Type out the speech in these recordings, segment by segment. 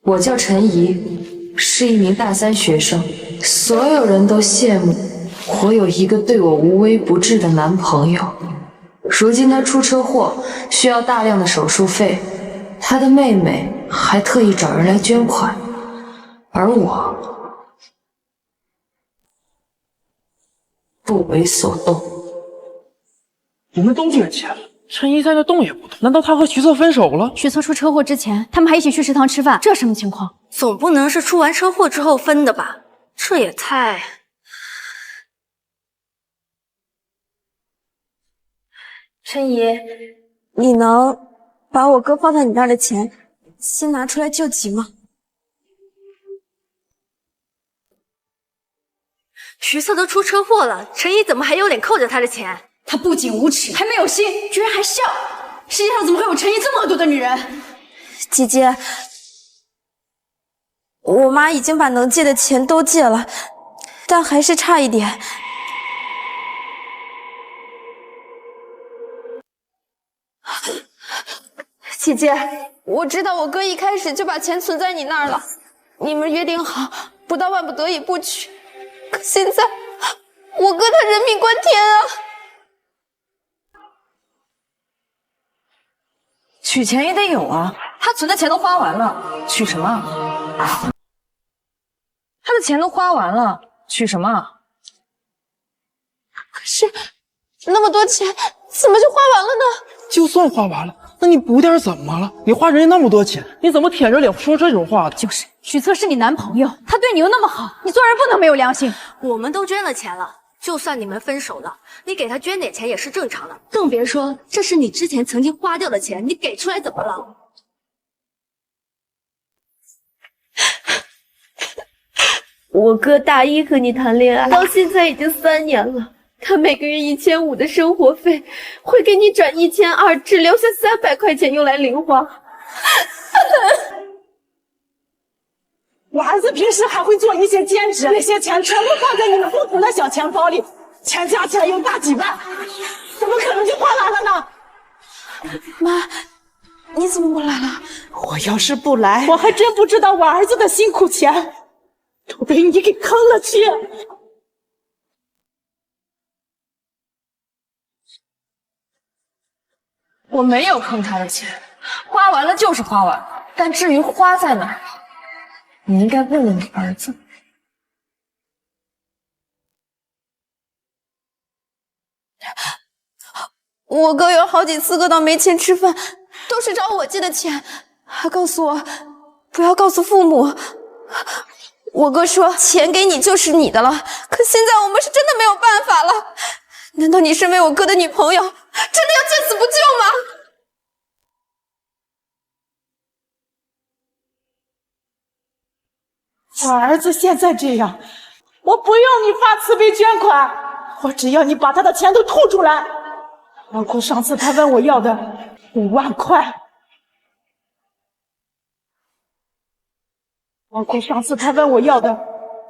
我叫陈怡，是一名大3学生。所有人都羡慕我有一个对我无微不至的男朋友。如今他出车祸，需要大量的手术费，他的妹妹还特意找人来捐款，而我不为所动。我们都捐钱了，陈怡在那动也不动，难道他和徐策分手了？徐策出车祸之前，他们还一起去食堂吃饭，这什么情况？总不能是出完车祸之后分的吧？这也太……陈怡，你能把我哥放在你那儿的钱先拿出来救急吗？徐策都出车祸了，陈怡怎么还有脸扣着他的钱？他不仅无耻，还没有心，居然还笑！世界上怎么会有陈怡这么恶毒的女人？姐姐，我妈已经把能借的钱都借了，但还是差一点。姐姐，我知道我哥一开始就把钱存在你那儿了，你们约定好不到万不得已不取，可现在我哥他人命关天啊！取钱也得有啊，他存的钱都花完了，取什么？他的钱都花完了，取什么？可是那么多钱怎么就花完了呢？就算花完了，那你补点怎么了？你花人家那么多钱，你怎么舔着脸说这种话的？就是，许策是你男朋友，他对你又那么好，你做人不能没有良心。我们都捐了钱了，就算你们分手了，你给他捐点钱也是正常的，更别说这是你之前曾经花掉的钱，你给出来怎么了？我哥大一和你谈恋爱，到现在已经3年了。他每个月1500的生活费，会给你转1200，只留下300块钱用来零花。我儿子平时还会做一些兼职，那些钱全部放在你们共同的小钱包里，钱加起来有大几万，怎么可能就花完了呢？妈，你怎么不来了？我要是不来，我还真不知道我儿子的辛苦钱都被你给坑了去。我没有坑他的钱，花完了就是花完了。但至于花在哪儿，你应该问问你儿子。我哥有好几次饿到没钱吃饭，都是找我借的钱，还告诉我不要告诉父母。我哥说钱给你就是你的了，可现在我们是真的没有办法了。难道你身为我哥的女朋友，真的要见死不救吗？我儿子现在这样，我不用你发慈悲捐款，我只要你把他的钱都吐出来，包括上次他问我要的5万块，包括上次他问我要的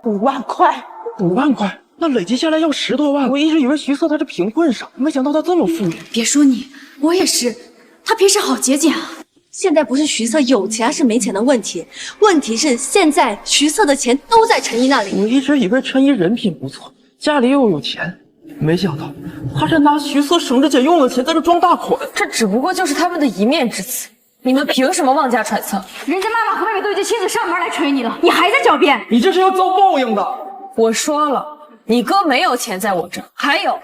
5万块，5万块，那累计下来要10多万。我一直以为徐策他是贫困省，没想到他这么富裕。别说你，我也是，他平时好节俭啊。现在不是徐策有钱还是没钱的问题，问题是现在徐策的钱都在陈怡那里。我一直以为陈怡人品不错，家里又有钱，没想到他是拿徐策省着俭用的钱在这装大款。这只不过就是他们的一面之词，你们凭什么妄加揣测？人家妈妈和妹妹都已经亲自上门来捶你了，你还在狡辩？你这是要遭报应的。我说了，你哥没有钱在我这儿，还有。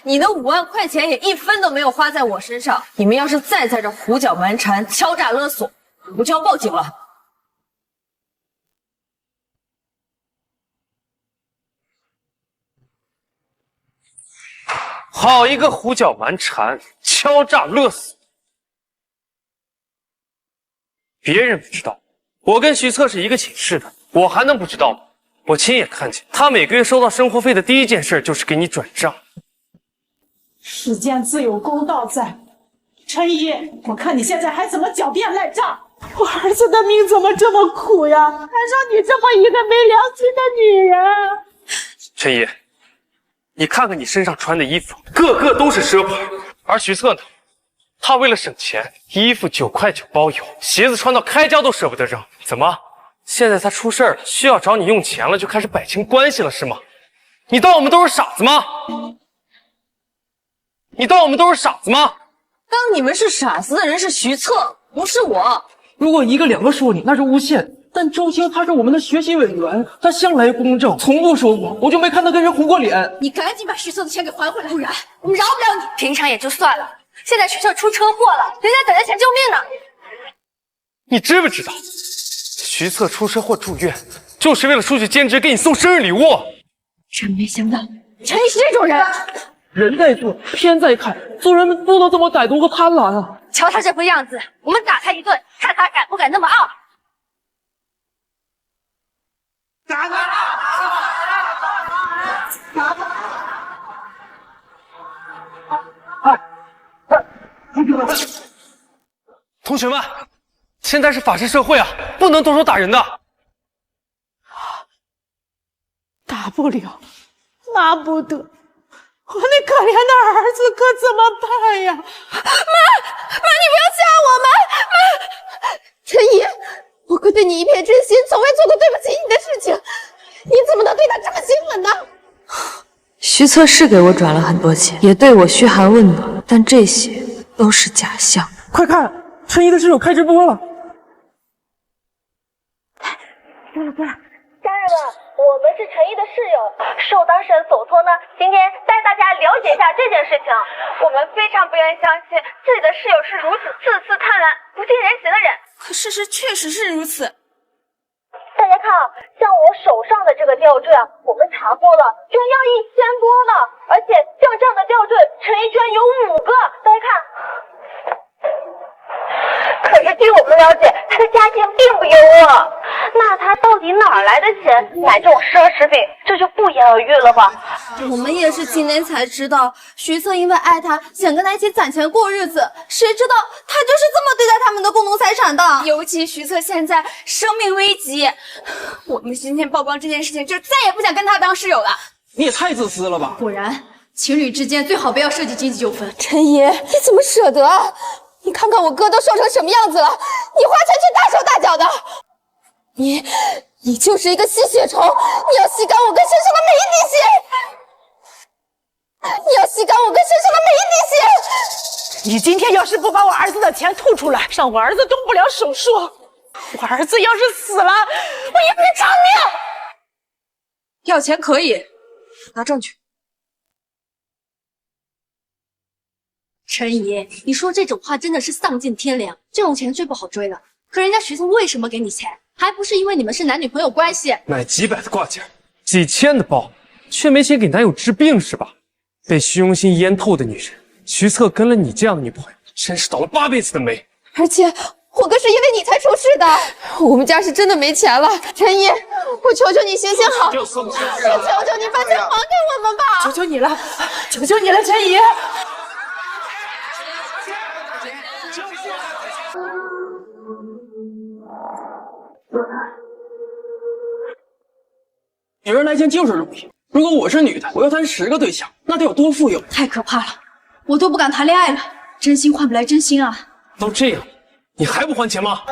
你的5万块钱也1分都没有花在我身上，你们要是再在这胡搅蛮缠、敲诈勒索，我就要报警了。好一个胡搅蛮缠、敲诈勒索！别人不知道，我跟徐策是一个寝室的，我还能不知道吗？我亲眼看见，他每个月收到生活费的第一件事就是给你转账。世间自有公道在，陈怡，我看你现在还怎么狡辩赖账？我儿子的命怎么这么苦呀？还让你这么一个没良心的女人！陈怡，你看看你身上穿的衣服，个个都是奢牌，而徐策呢，他为了省钱，衣服9块9包邮，鞋子穿到开胶都舍不得扔。怎么，现在他出事了，需要找你用钱了，就开始摆清关系了，是吗？你当我们都是傻子吗？你当我们都是傻子吗？当你们是傻子的人是徐策，不是我。如果一个两个说你，那是诬陷。但周青他是我们的学习委员，他向来公正，从不说谎，我就没看他跟人红过脸。你赶紧把徐策的钱给还回来，不然我们饶不了你。平常也就算了，现在徐策出车祸了，人家等着钱救命呢。你知不知道，徐策出车祸住院，就是为了出去兼职给你送生日礼物。真没想到陈毅是这种人。人在做，天在看，做人不能这么歹毒和贪婪啊！瞧他这副样子，我们打他一顿，看他敢不敢那么傲。同学们，现在是法治社会啊，不能动手打人的。打不了，拿不得，我那可怜的儿子可怎么办呀？妈，你不要吓我，妈！陈怡，我哥对你一片真心，从未做过对不起你的事情，你怎么能对他这么心狠呢？徐策是给我转了很多钱，也对我嘘寒问暖，但这些都是假象。快看，陈怡的室友开直播了。家人们，我们是陈毅的室友，受当事人所托呢，今天带大家了解一下这件事情。我们非常不愿意相信自己的室友是如此自私贪婪、不近人情的人。可事实确实是如此。大家看啊，像我手上的这个吊坠啊，我们查过了，居然要1000多呢！而且像这样的吊坠，陈毅居然有5个。大家看。可是据我们了解，他的家境并不优渥，那他到底哪儿来的钱买这种奢侈品？这就不言而喻了吧？我们也是今天才知道，徐策因为爱他，想跟他一起攒钱过日子，谁知道他就是这么对待他们的共同财产的。尤其徐策现在生命危急，我们今天曝光这件事情，就再也不想跟他当室友了。你也太自私了吧！果然，情侣之间最好不要涉及经济纠纷。陈怡，你怎么舍得？你看看我哥都瘦成什么样子了，你花钱去大手大脚的，你就是一个吸血虫，你要吸干我哥身上的每一滴血，你要吸干我哥身上的每一滴血。你今天要是不把我儿子的钱吐出来，让我儿子动不了手术，我儿子要是死了，我一赔偿命。要钱可以，拿证据。陈怡，你说这种话真的是丧尽天良。这种钱最不好追了，可人家徐策为什么给你钱？还不是因为你们是男女朋友关系？买几百的挂件，几千的包，却没钱给男友治病是吧？被虚荣心淹透的女人，徐策跟了你这样的女朋友，真是倒了8辈子的霉。而且我哥是因为你才出事的，我们家是真的没钱了。陈怡，我求求你行行好，我求求你把钱还给我们吧！求求你了，求求你了，陈怡。女人来钱就是容易。如果我是女的，我要谈10个对象，那得有多富有？太可怕了，我都不敢谈恋爱了。真心换不来真心啊！都这样，你还不还钱吗？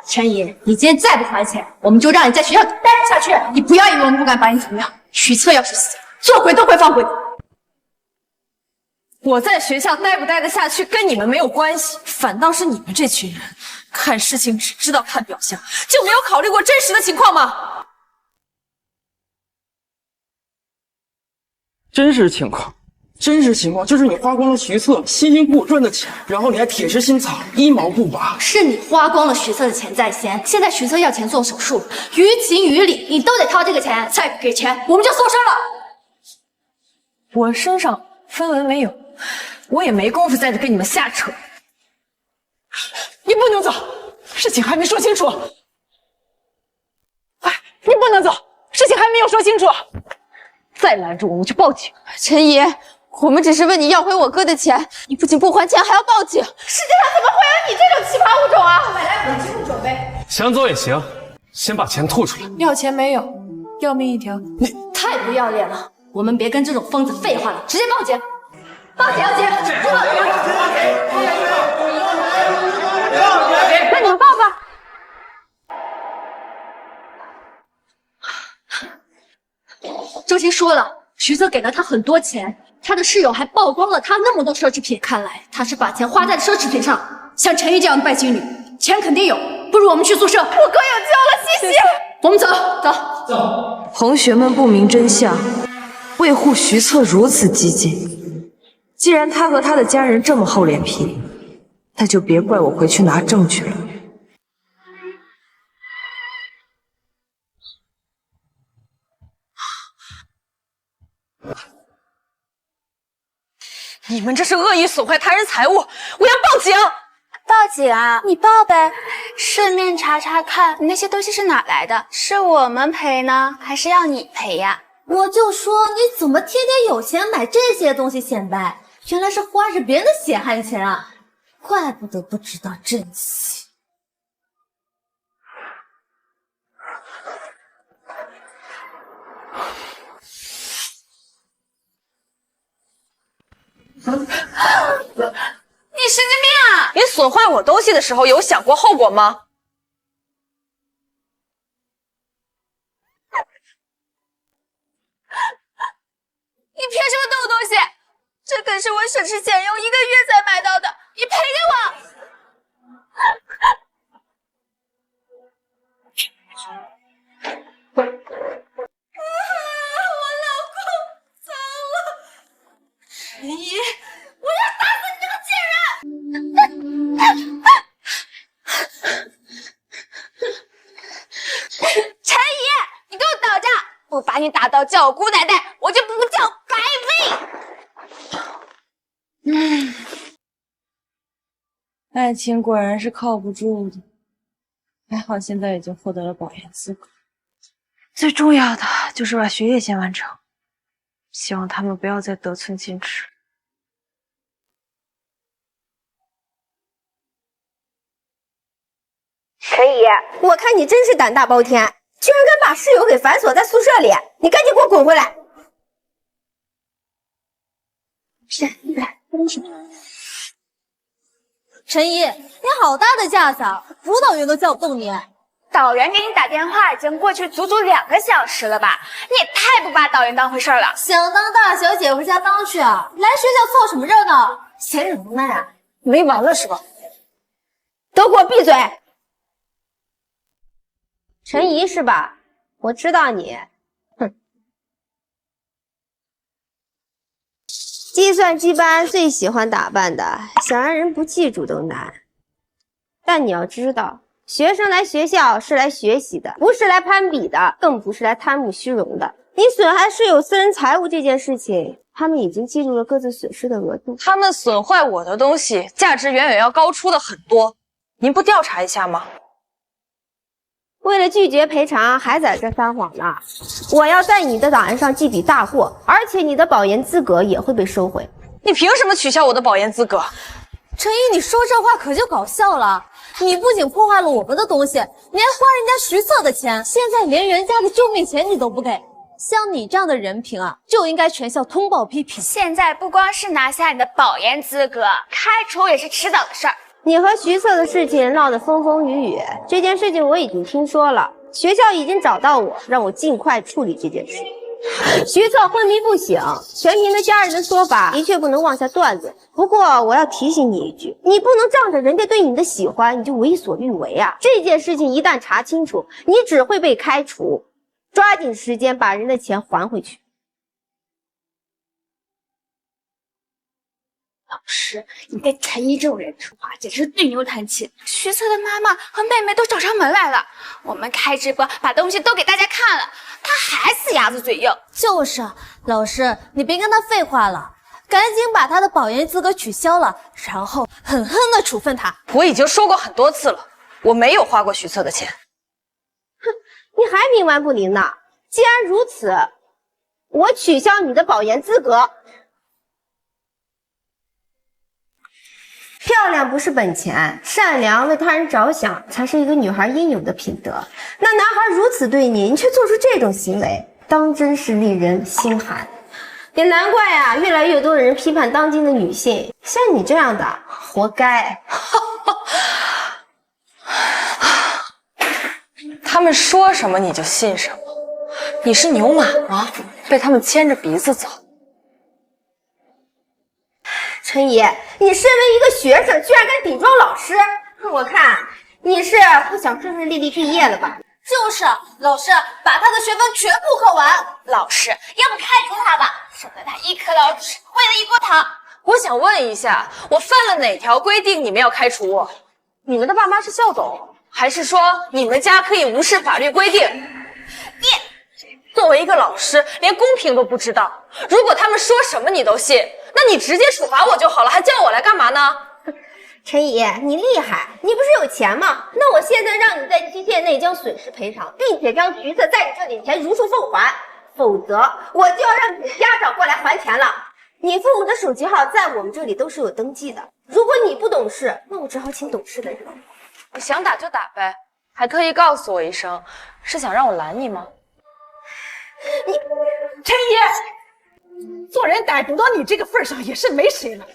陈怡，你今天再不还钱，我们就让你在学校待不下去。你不要以为我们不敢把你怎么样。徐策要是死了，做鬼都会放过你。我在学校待不待得下去跟你们没有关系，反倒是你们这群人看事情只知道看表象，就没有考虑过真实的情况吗？真实情况就是你花光了徐策辛辛苦苦赚的钱，然后你还铁石心肠，一毛不拔。是你花光了徐策的钱在先，现在徐策要钱做手术，于情于理你都得掏这个钱，再不给钱，我们就搜身了。我身上分文没有，我也没工夫在这跟你们瞎扯。你不能走，事情还没说清楚。哎，你不能走，事情还没有说清楚。再拦住我，我就报警。陈怡，我们只是问你要回我哥的钱，你不仅不还钱，还要报警。世界上怎么会有你这种奇葩物种啊！买来我几物准备。想走也行，先把钱吐出来。要钱没有，要命一条。太不要脸了！我们别跟这种疯子废话了，直接报警。报警！那你们报吧。周青说了，徐策给了他很多钱，他的室友还曝光了他那么多奢侈品，看来他是把钱花在了奢侈品上。像陈怡这样的拜金女，钱肯定有，不如我们去宿舍。我哥有救了，谢谢。我们走。同学们不明真相，为护徐策如此激进。既然他和他的家人这么厚脸皮，那就别怪我回去拿证据了。你们这是恶意损坏他人财物，我要报警！报警啊！你报呗，顺便查查看你那些东西是哪来的，是我们赔呢，还是要你赔呀？我就说你怎么天天有钱买这些东西显摆，原来是花着别人的血汗钱啊！怪不得不知道珍惜。你神经病啊！你损坏我东西的时候有想过后果吗？你凭什么动我东西？这可是我省吃俭用1个月才买到的，你赔给我！我老公糟了！陈怡，我要打死你这个贱人！陈怡，你给我等着！不把你打到叫我姑奶奶，我就不叫白薇。爱情果然是靠不住的，还好现在已经获得了保研资格，最重要的就是把学业先完成，希望他们不要再得寸进尺。陈怡，我看你真是胆大包天，居然敢把室友给反锁在宿舍里，你赶紧给我滚回来！陈怡，你好大的架子啊！辅导员都叫不动你。导员给你打电话已经过去足足2个小时了吧？你也太不把导员当回事了！想当大小姐回家当去啊？来学校凑什么热闹？嫌什么闷啊？没完了是吧？都给我闭嘴！陈怡是吧？我知道你，哼。计算机班最喜欢打扮的，想让人不记住都难。但你要知道，学生来学校是来学习的，不是来攀比的，更不是来贪慕虚荣的。你损害室友私人财物这件事情，他们已经记住了各自损失的额度。他们损坏我的东西，价值远远要高出的很多。您不调查一下吗？为了拒绝赔偿，还在这撒谎呢！我要在你的档案上记笔大过，而且你的保研资格也会被收回。你凭什么取消我的保研资格？陈怡，你说这话可就搞笑了。你不仅破坏了我们的东西，你还花人家徐策的钱，现在连人家的救命钱你都不给。像你这样的人品啊，就应该全校通报批评。现在不光是拿下你的保研资格，开除也是迟早的事儿。你和徐策的事情闹得风风雨雨，这件事情我已经听说了，学校已经找到我，让我尽快处理这件事。徐策昏迷不醒，全凭他家人的说法，的确不能妄下断论。不过我要提醒你一句，你不能仗着人家对你的喜欢，你就为所欲为啊！这件事情一旦查清楚，你只会被开除。抓紧时间把人的钱还回去。老师，你跟陈怡这种人说话简直是对牛弹琴。徐策的妈妈和妹妹都找上门来了，我们开直播把东西都给大家看了，他还死鸭子嘴硬。就是啊，老师，你别跟他废话了，赶紧把他的保研资格取消了，然后狠狠的处分他。我已经说过很多次了，我没有花过徐策的钱。哼，你还冥顽不灵呢！既然如此，我取消你的保研资格。漂亮不是本钱，善良为他人着想才是一个女孩应有的品德。那男孩如此对你，你却做出这种行为，当真是令人心寒。也难怪呀，越来越多的人批判当今的女性，像你这样的，活该。他们说什么你就信什么，你是牛马吗？被他们牵着鼻子走。陈怡，你身为一个学生，居然敢顶撞老师，我看你是不想顺顺利利毕业了吧？就是老师把他的学分全部扣完。老师，要不开除他吧，省得他一颗老鼠吃坏了一锅汤。我想问一下，我犯了哪条规定你们要开除我？你们的爸妈是校董，还是说你们家可以无视法律规定？你作为一个老师，连公平都不知道。如果他们说什么你都信，那你直接处罚我就好了，还叫我来干嘛呢？陈怡，你厉害，你不是有钱吗？那我现在让你在期限内将损失赔偿，并且将橘色在你这里钱如数奉还，否则我就要让你的家长过来还钱了。你父母的手机号在我们这里都是有登记的，如果你不懂事，那我只好请懂事的人。你想打就打呗，还特意告诉我一声，是想让我拦你吗？你陈怡，做人歹毒到你这个份上也是没谁了，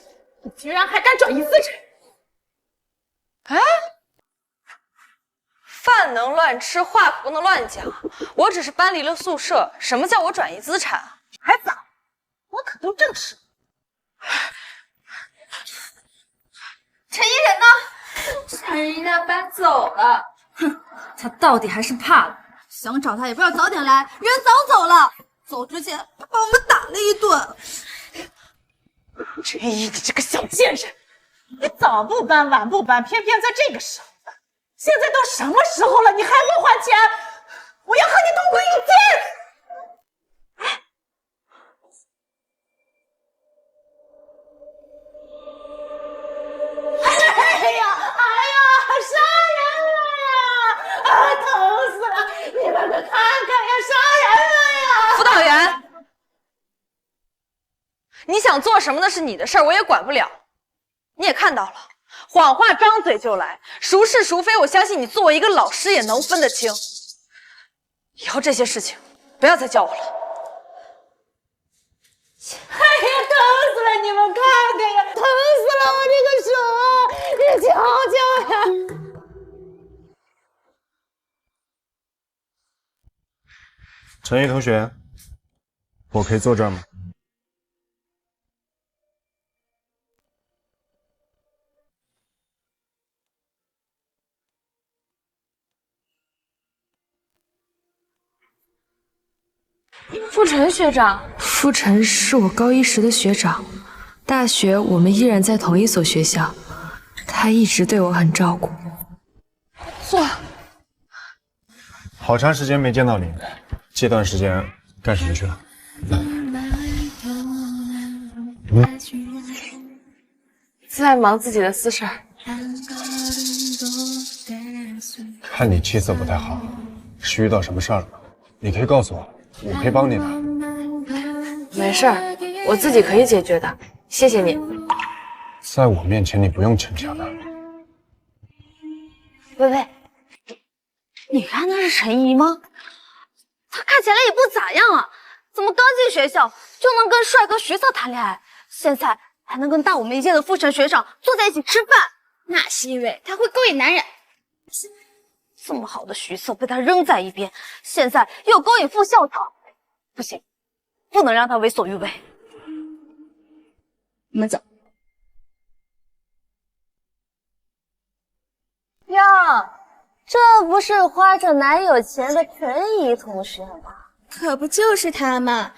你居然还敢转移资产！哎，饭能乱吃，话不能乱讲。我只是搬离了宿舍，什么叫我转移资产啊？还早，我可都证实。陈怡人呢？陈怡他搬走了。哼，他到底还是怕了，想找他也不知道早点来，人早走了。走之前把我们打了一顿。陈怡，你这个小贱人！你早不搬晚不搬，偏偏在这个时候搬。现在都什么时候了，你还不还钱？我要和你同归于尽！哎呀，杀人了呀！啊，疼死了！你们快看看呀，杀人了呀！辅导员，你想做什么那是你的事儿，我也管不了。你也看到了，谎话张嘴就来，孰是孰非，我相信你作为一个老师也能分得清。以后这些事情不要再叫我了。哎呀，疼死了！你们看看呀，疼死了我这个手！你瞧瞧呀！陈毅同学，我可以坐这儿吗？傅晨学长，傅晨是我高一时的学长，大学我们依然在同一所学校，他一直对我很照顾。坐。好长时间没见到你，这段时间干什么去了？在忙自己的私事儿。看你气色不太好，是遇到什么事儿了吗？你可以告诉我，我可以帮你的。没事儿，我自己可以解决的，谢谢你。在我面前你不用逞强的。喂喂，你看那是陈怡吗？她看起来也不咋样啊，怎么刚进学校就能跟帅哥徐策谈恋爱，现在还能跟大我们一届的傅晨学长坐在一起吃饭？那是因为他会勾引男人。这么好的徐策被他扔在一边，现在又勾引副校长，不行，不能让他为所欲为。我们走。哟，这不是花着男友钱的陈怡同学吗？可不就是他吗？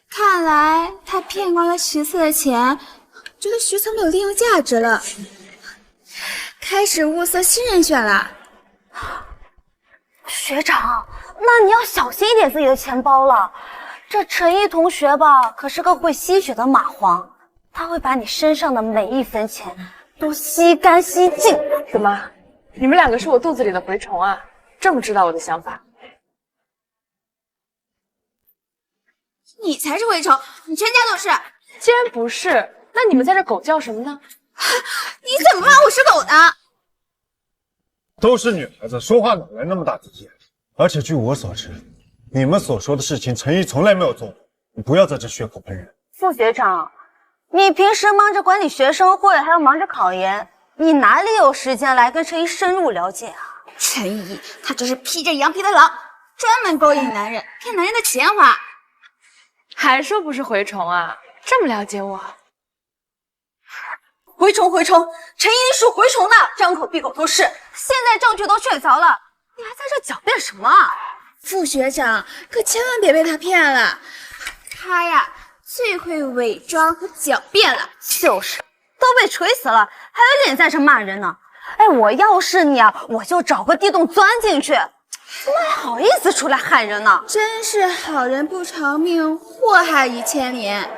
看来他骗光了徐策的钱，觉得徐策没有利用价值了，开始物色新人选了。学长，那你要小心一点自己的钱包了。这陈怡同学吧，可是个会吸血的蚂蟥，他会把你身上的每一分钱都吸干吸净。什么？你们两个是我肚子里的蛔虫啊？这么知道我的想法？你才是蛔虫，你全家都是。既然不是，那你们在这狗叫什么呢？你怎么骂我是狗的？都是女孩子，说话哪来那么大底气？而且据我所知，你们所说的事情，陈毅从来没有做过。你不要在这血口喷人。副学长，你平时忙着管理学生会，还要忙着考研，你哪里有时间来跟陈怡深入了解啊？陈怡，她就是披着羊皮的狼，专门勾引男人，骗男人的钱花。还说不是蛔虫啊？这么了解我？蛔虫，陈怡你属蛔虫的，张口闭口都是。现在证据都确凿了，你还在这狡辩什么啊？副学长可千万别被他骗了，他呀最会伪装和狡辩了。就是，都被锤死了，还有脸在这骂人呢。哎，我要是你啊，我就找个地洞钻进去，怎么还好意思出来害人呢？真是好人不偿命，祸害一千年。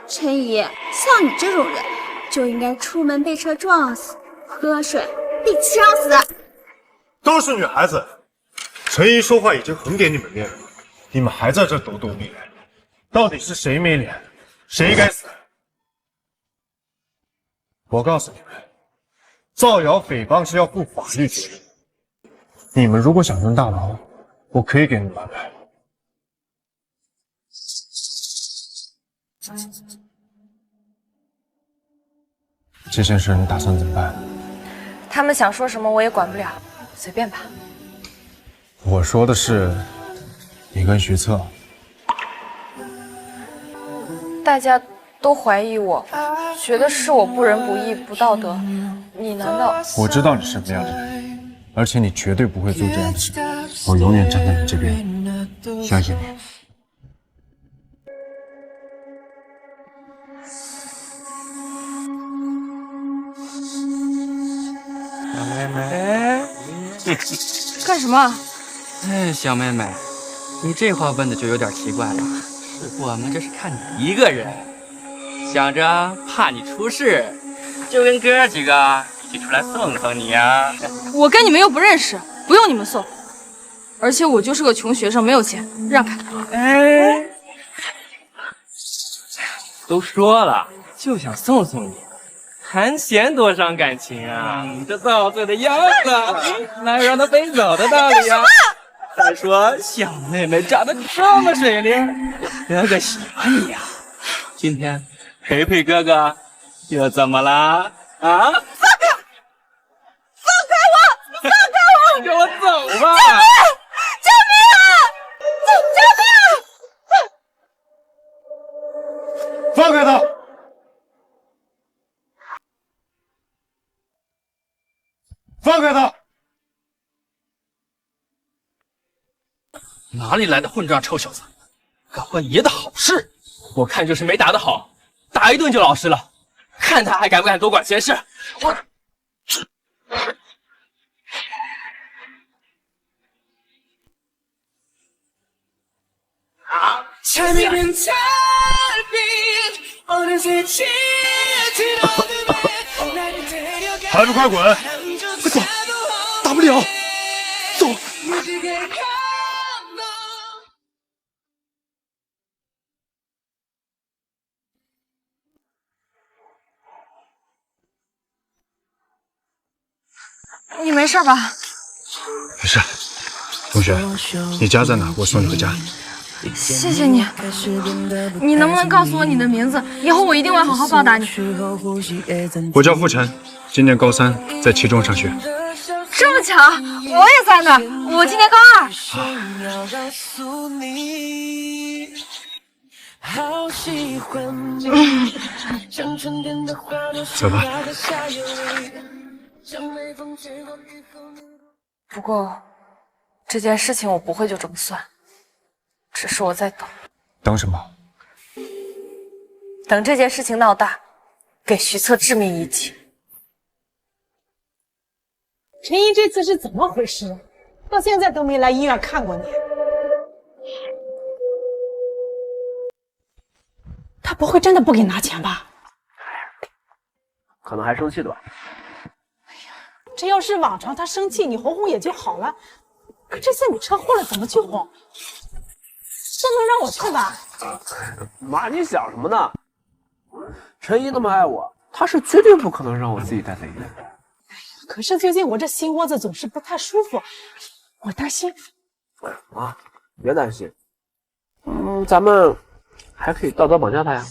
陈怡，像你这种人，就应该出门被车撞死，喝水被呛死。都是女孩子，陈怡说话已经很给你们面子了，你们还在这抖抖脸，到底是谁没脸，谁该死？我告诉你们，造谣诽谤是要负法律责任。你们如果想蹲大牢，我可以给你们安排。这件事你打算怎么办？他们想说什么我也管不了，随便吧。我说的是你跟徐策。大家都怀疑我，觉得是我不仁不义、不道德。你难道？我知道你是什么样的人，而且你绝对不会做这样的事。我永远站在你这边，相信你。小妹妹，干什么？哎，小妹妹，你这话问的就有点奇怪了。我们这是看你一个人，想着怕你出事，就跟哥几个一起出来送送你呀。我跟你们又不认识，不用你们送。而且我就是个穷学生，没有钱，让开。哎，都说了，就想送送你。谈钱多伤感情啊！你这遭罪的样子，哪有让他飞走的道理呀？再说小妹妹长得这么水灵，哥哥喜欢你呀。今天陪陪哥哥，又怎么了？啊！放开！放开我！放开我！你跟我走吧！救命！救命啊！救命！放开他！放开他！哪里来的混账臭小子，搞坏爷的好事！我看就是没打得好，打一顿就老实了。看他还敢不敢多管闲事！我。还不快滚！快走，打不了，走。你没事吧？没事。同学，你家在哪？我送你回家。谢谢你。你能不能告诉我你的名字？以后我一定会好好报答你。我叫傅晨，今年高3，在其中上学。这么巧，我也在那儿。我今年高2。走吧。不过这件事情我不会就这么算，只是我在等。等什么？等这件事情闹大，给徐策致命一击。陈怡这次是怎么回事？到现在都没来医院看过你。他不会真的不给拿钱吧？可能还生气的吧。这要是往常，他生气你哄哄也就好了。可这次你车祸了，怎么去哄？这能让我去吧？妈，你想什么呢？陈怡那么爱我，她是绝对不可能让我自己带在医院。可是最近我这心窝子总是不太舒服，我担心。妈，别担心。咱们还可以道德绑架他呀。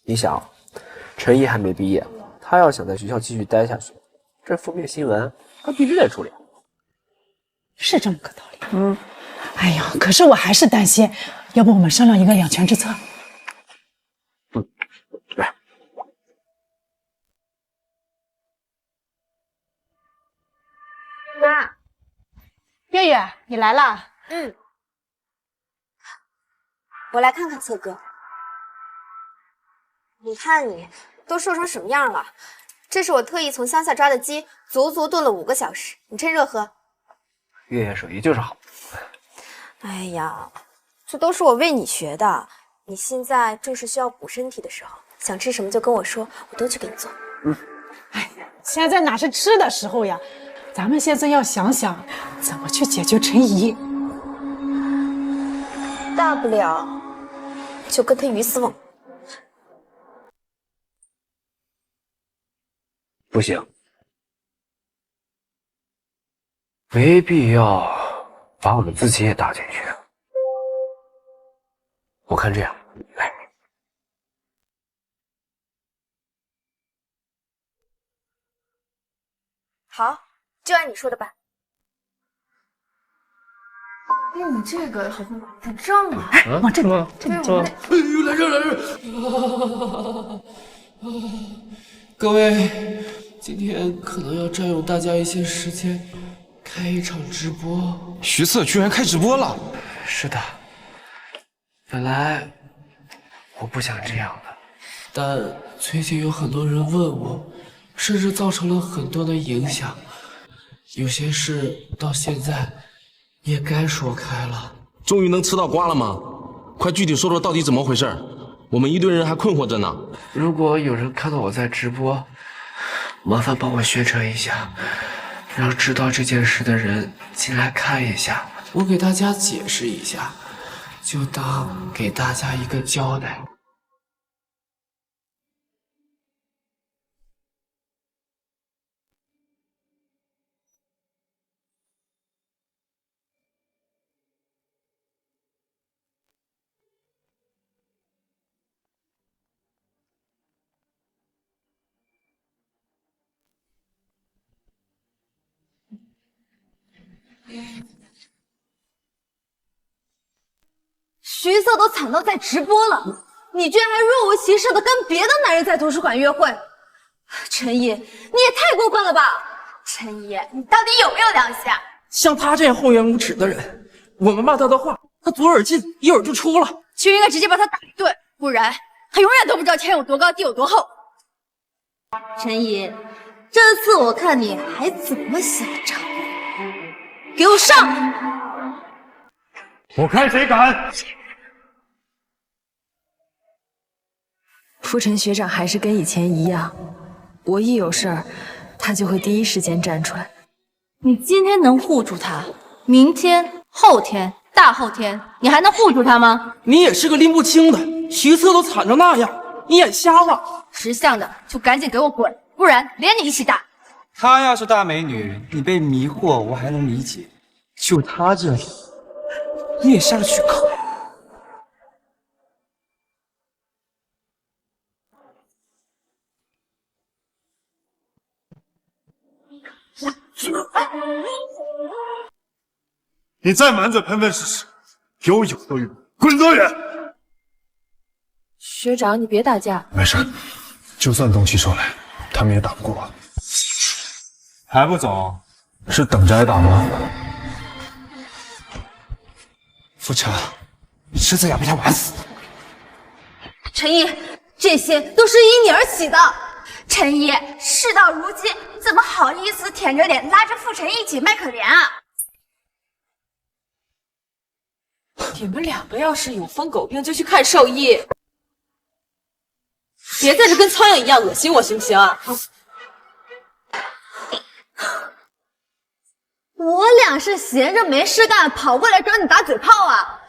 你想，陈毅还没毕业，他要想在学校继续待下去，这负面新闻他必须得处理。是这么个道理。哎呀，可是我还是担心，要不我们商量一个两全之策？来。妈，月月，你来啦？我来看看策哥。你看你都瘦成什么样了？这是我特意从乡下抓的鸡，足足炖了5个小时，你趁热喝。月月手艺就是好。哎呀，这都是我为你学的。你现在正是需要补身体的时候，想吃什么就跟我说，我都去给你做。哎呀，现在哪是吃的时候呀？咱们现在要想想怎么去解决陈怡。大不了就跟他鱼死网。不行，没必要把我的自己也搭进去。我看这样，来，好，就按你说的办。哎，你这个好像不正啊！往这边，这边。来这！各位，今天可能要占用大家一些时间，开一场直播。徐策居然开直播了！是的，本来我不想这样的，但最近有很多人问我，甚至造成了很多的影响。有些事到现在也该说开了。终于能吃到瓜了吗？快具体说说到底怎么回事，我们一堆人还困惑着呢。如果有人看到我在直播，麻烦帮我宣传一下，让知道这件事的人进来看一下。我给大家解释一下，就当给大家一个交代。徐策都惨到在直播了，你居然还若无其事的跟别的男人在图书馆约会，陈毅，你也太过分了吧！陈毅，你到底有没有良心啊？像他这样厚颜无耻的人，我们骂他的话，他左耳进右耳就出了，就应该直接把他打一顿，不然他永远都不知道天有多高地有多厚。陈毅，这次我看你还怎么想着？给我上！我看谁敢！傅晨学长还是跟以前一样，我一有事儿，他就会第一时间站出来。你今天能护住他，明天、后天、大后天，你还能护住他吗？你也是个拎不清的，徐策都惨成那样，你眼瞎了？识相的就赶紧给我滚，不然连你一起打。她要是大美女，你被迷惑我还能理解，就她这样，你也下得去搞？你再满嘴喷粪试试，有有都有，滚多远！学长，你别打架。没事，就算动起手来，他们也打不过我。还不走？是等着挨打吗？傅晨，你迟早要被他玩死。陈毅，这些都是因你而起的。陈毅，事到如今，怎么好意思舔着脸拉着傅晨一起卖可怜啊？你们两个要是有疯狗病，就去看兽医，别在这跟苍蝇一样恶心我，行不行啊？我俩是闲着没事干，跑过来找你打嘴炮啊！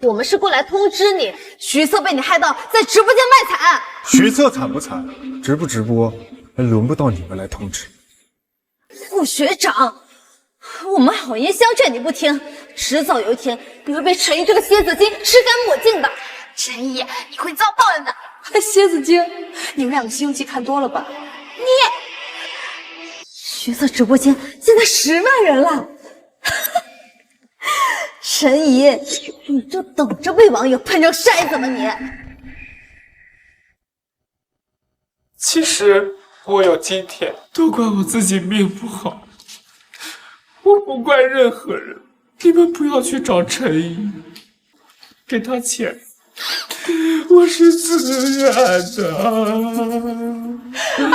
我们是过来通知你，徐策被你害到在直播间卖惨。徐策惨不惨，直不直播，还轮不到你们来通知。傅学长，我们好言相劝你不听，迟早有一天你会被陈怡这个蝎子精吃干抹净的。陈怡，你会遭报应的。蝎子精，你们两个《西游记》看多了吧？徐策直播间现在10万人了，陈怡，你就等着被网友喷成筛子吧你！其实我有今天，都怪我自己命不好，我不怪任何人。你们不要去找陈怡，给他钱，我是自愿的。哎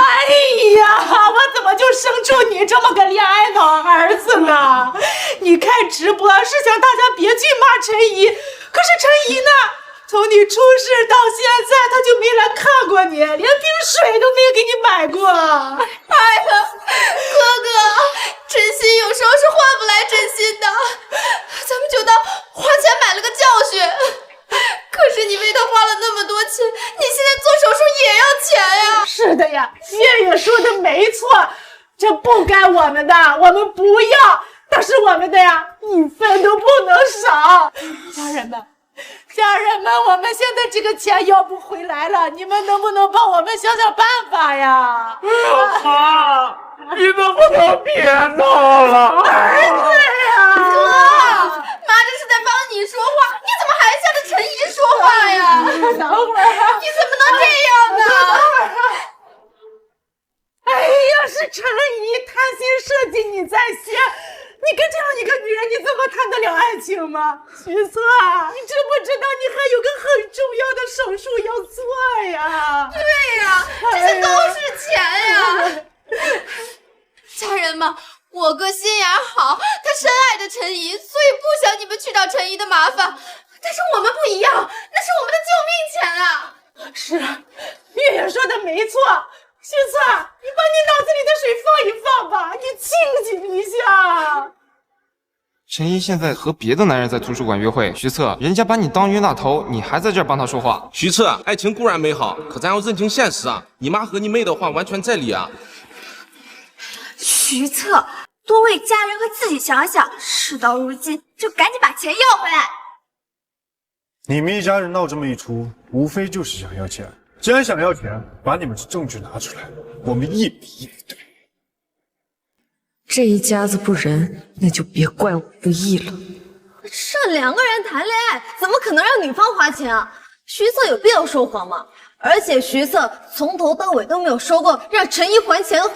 呀，我怎么就生出你这么个恋爱脑儿子呢？你开直播是想大家别去骂陈怡，可是陈怡呢？从你出事到现在，他就没来看过你，连瓶水都没给你买过。哎呀，哥哥，真心有时候是换不来真心的，咱们就当花钱买了个教训。可是你为他花了那么多钱，你现在做手术也要钱呀。是的呀，月月说的没错，这不该我们的，我们不要，但是我们的呀，一分都不能少。家人们，我们现在这个钱要不回来了，你们能不能帮我们想想办法呀？妈，你能不能别闹了？儿子呀，哥，妈这是在帮你说话，你怎么还向着陈怡说话呀？等会儿，你怎么能这样呢？哎呀，是陈怡贪心设计你在先。你跟这样一个女人，你怎么谈得了爱情吗？徐策，你知不知道你还有个很重要的手术要做呀？对呀，这些都是钱呀。家人们，我哥心眼好，他深爱着陈怡，所以不想你们去找陈怡的麻烦。但是我们不一样，那是我们的救命钱啊！是，月月说的没错。徐策，你把你脑子里的水放一放吧，你清醒一下。陈怡现在和别的男人在图书馆约会，徐策，人家把你当冤大头，你还在这儿帮他说话。徐策，爱情固然美好，可咱要认清现实啊！你妈和你妹的话完全在理啊。徐策，多为家人和自己想想，事到如今就赶紧把钱要回来。你们一家人闹这么一出，无非就是想要钱。既然想要钱，把你们的证据拿出来，我们一比一比对。这一家子不仁，那就别怪我不义了。这2个人谈恋爱，怎么可能让女方花钱啊？徐策有必要说谎吗？而且徐策从头到尾都没有说过让陈怡还钱的话。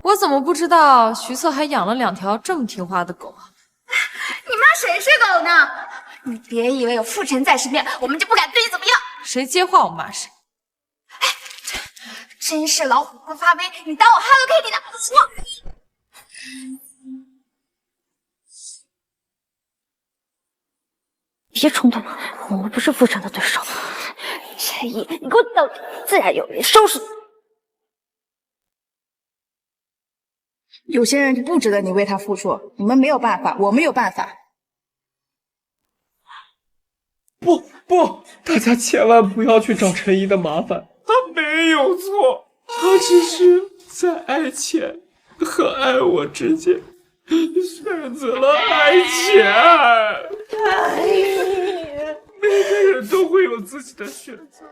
我怎么不知道徐策还养了2条这么听话的狗啊？你骂谁是狗呢？你别以为有父臣在身边，我们就不敢对你怎么样。谁接话我骂谁。真是老虎不发威，你当我 Hello Kitty 呢？别冲动了，我们不是父臣的对手。陈怡，你给我等着，自然有人收拾你。有些人不值得你为他付出，你们没有办法，我们有办法。不，大家千万不要去找陈怡的麻烦，他没有错，他只是在爱钱和爱我之间选择了爱钱。每个人都会有自己的选择，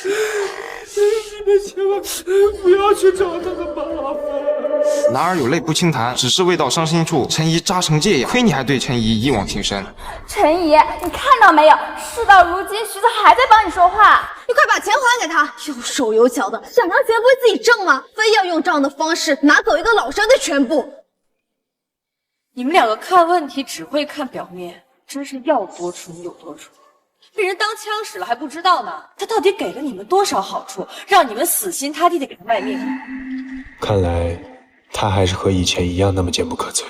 你们千万不要去找他的麻烦。男儿有泪不轻弹，只是未到伤心处。陈怡扎成这样，亏你还对陈怡一往情深。陈怡，你看到没有？事到如今，徐策还在帮你说话。你快把钱还给他！有手有脚的，想要钱不会自己挣吗？非要用这样的方式拿走一个老乡的全部。你们2个看问题只会看表面，真是要多蠢有多蠢。被人当枪使了还不知道呢，他到底给了你们多少好处，让你们死心塌地的给他卖命？看来他还是和以前一样那么坚不可摧。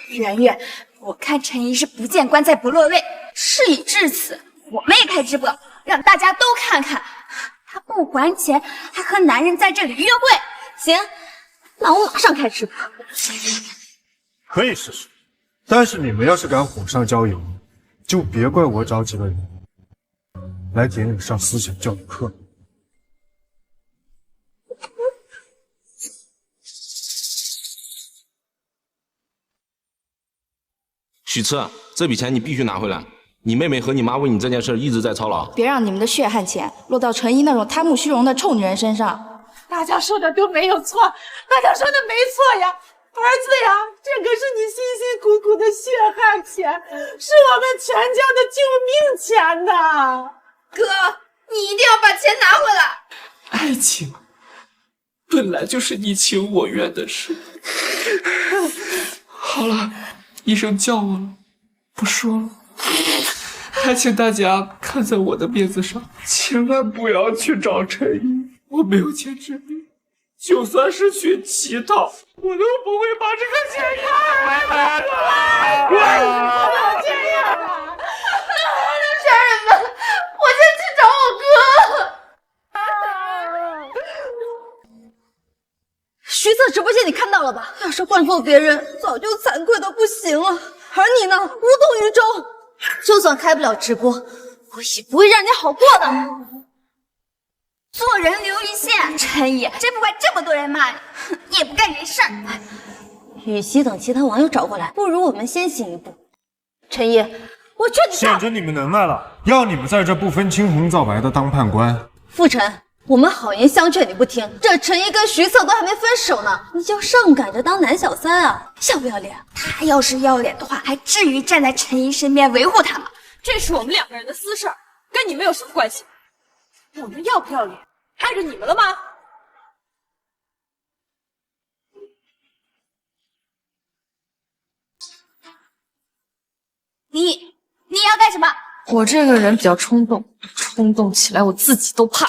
圆圆，我看陈怡是不见棺材不落泪。事已至此，我们也开直播，让大家都看看，她不还钱，还和男人在这里约会。行，那我马上开直播。可以试试，但是你们要是敢火上浇油，就别怪我找几个人来给你们上思想教育课。许策，这笔钱你必须拿回来。你妹妹和你妈为你这件事一直在操劳，别让你们的血汗钱落到陈一那种贪慕虚荣的臭女人身上。大家说的都没有错，大家说的没错呀，儿子呀，这可是你辛辛苦苦的血汗钱，是我们全家的救命钱呐！哥，你一定要把钱拿回来。爱情本来就是你情我愿的事。好了，医生叫我了，不说了。还请大家看在我的面子上，千万不要去找陈毅。我没有钱治病，就算是去乞讨，我都不会把这个钱要回来的。不能这样啊！家人们，我先去找我哥。徐策直播间你看到了吧？要是换做别人，早就惭愧的不行了。而你呢，无动于衷。就算开不了直播，我也不会让你好过的。做人留一线，陈毅，真不怪这么多人骂你，你也不干这事儿。与其等其他网友找过来，不如我们先行一步。陈毅，我劝你显着你们能耐了，要你们在这不分青红皂白的当判官。傅晨，我们好言相劝你不听，这陈毅跟徐策都还没分手呢，你就上赶着当男小三啊？要不要脸？他要是要脸的话，还至于站在陈毅身边维护他吗？这是我们两个人的私事儿，跟你们有什么关系？我们要不要脸，碍着你们了吗？你要干什么？我这个人比较冲动，冲动起来我自己都怕。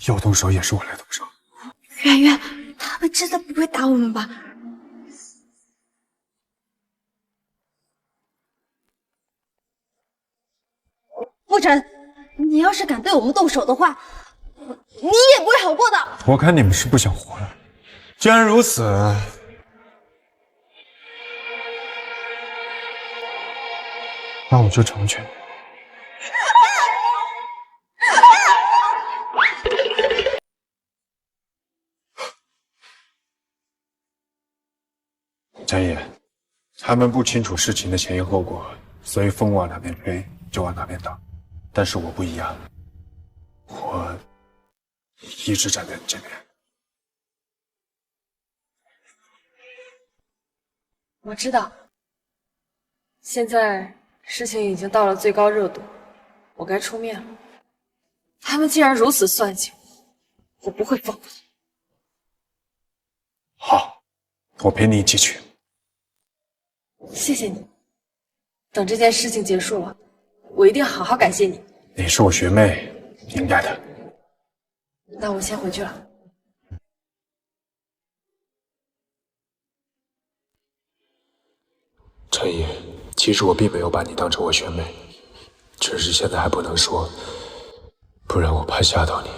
要动手也是我来动手。圆圆，他们真的不会打我们吧？傅晨，你要是敢对我们动手的话，你也不会好过的。我看你们是不想活了。既然如此，那我就成全你。陈毅，他们不清楚事情的前因后果，所以风往哪边吹就往哪边倒。但是我不一样，我一直站在你这边。我知道，现在事情已经到了最高热度，我该出面了。他们既然如此算计我，我不会放过。好，我陪你一起去。谢谢你。等这件事情结束了，我一定好好感谢你。你是我学妹，应该的。那我先回去了。陈毅，其实我并没有把你当成我学妹，只是现在还不能说，不然我怕吓到你。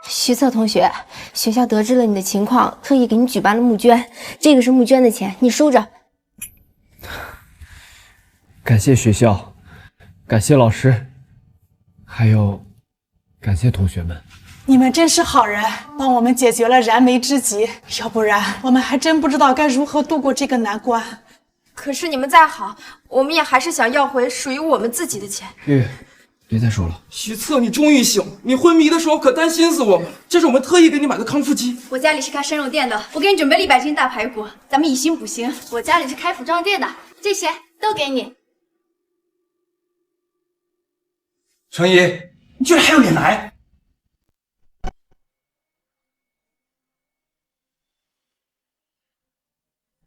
徐策同学，学校得知了你的情况，特意给你举办了募捐，这个是募捐的钱，你收着。感谢学校，感谢老师，还有感谢同学们。你们真是好人，帮我们解决了燃眉之急，要不然我们还真不知道该如何度过这个难关。可是你们再好，我们也还是想要回属于我们自己的钱。别再说了。徐策，你终于醒！你昏迷的时候可担心死我们了。这是我们特意给你买的康复机。我家里是开生肉店的，我给你准备了100斤大排骨，咱们以形补形。我家里是开服装店的，这些都给你。程怡，你居然还有脸来！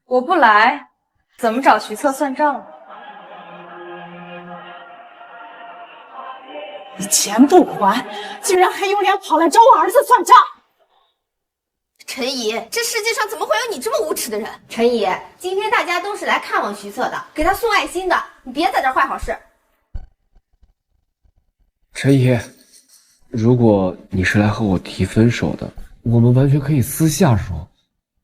我不来，怎么找徐策算账呢？你钱不还，居然还有脸跑来找我儿子算账！陈怡，这世界上怎么会有你这么无耻的人？陈怡，今天大家都是来看望徐策的，给他送爱心的，你别在这坏好事。陈怡，如果你是来和我提分手的，我们完全可以私下说。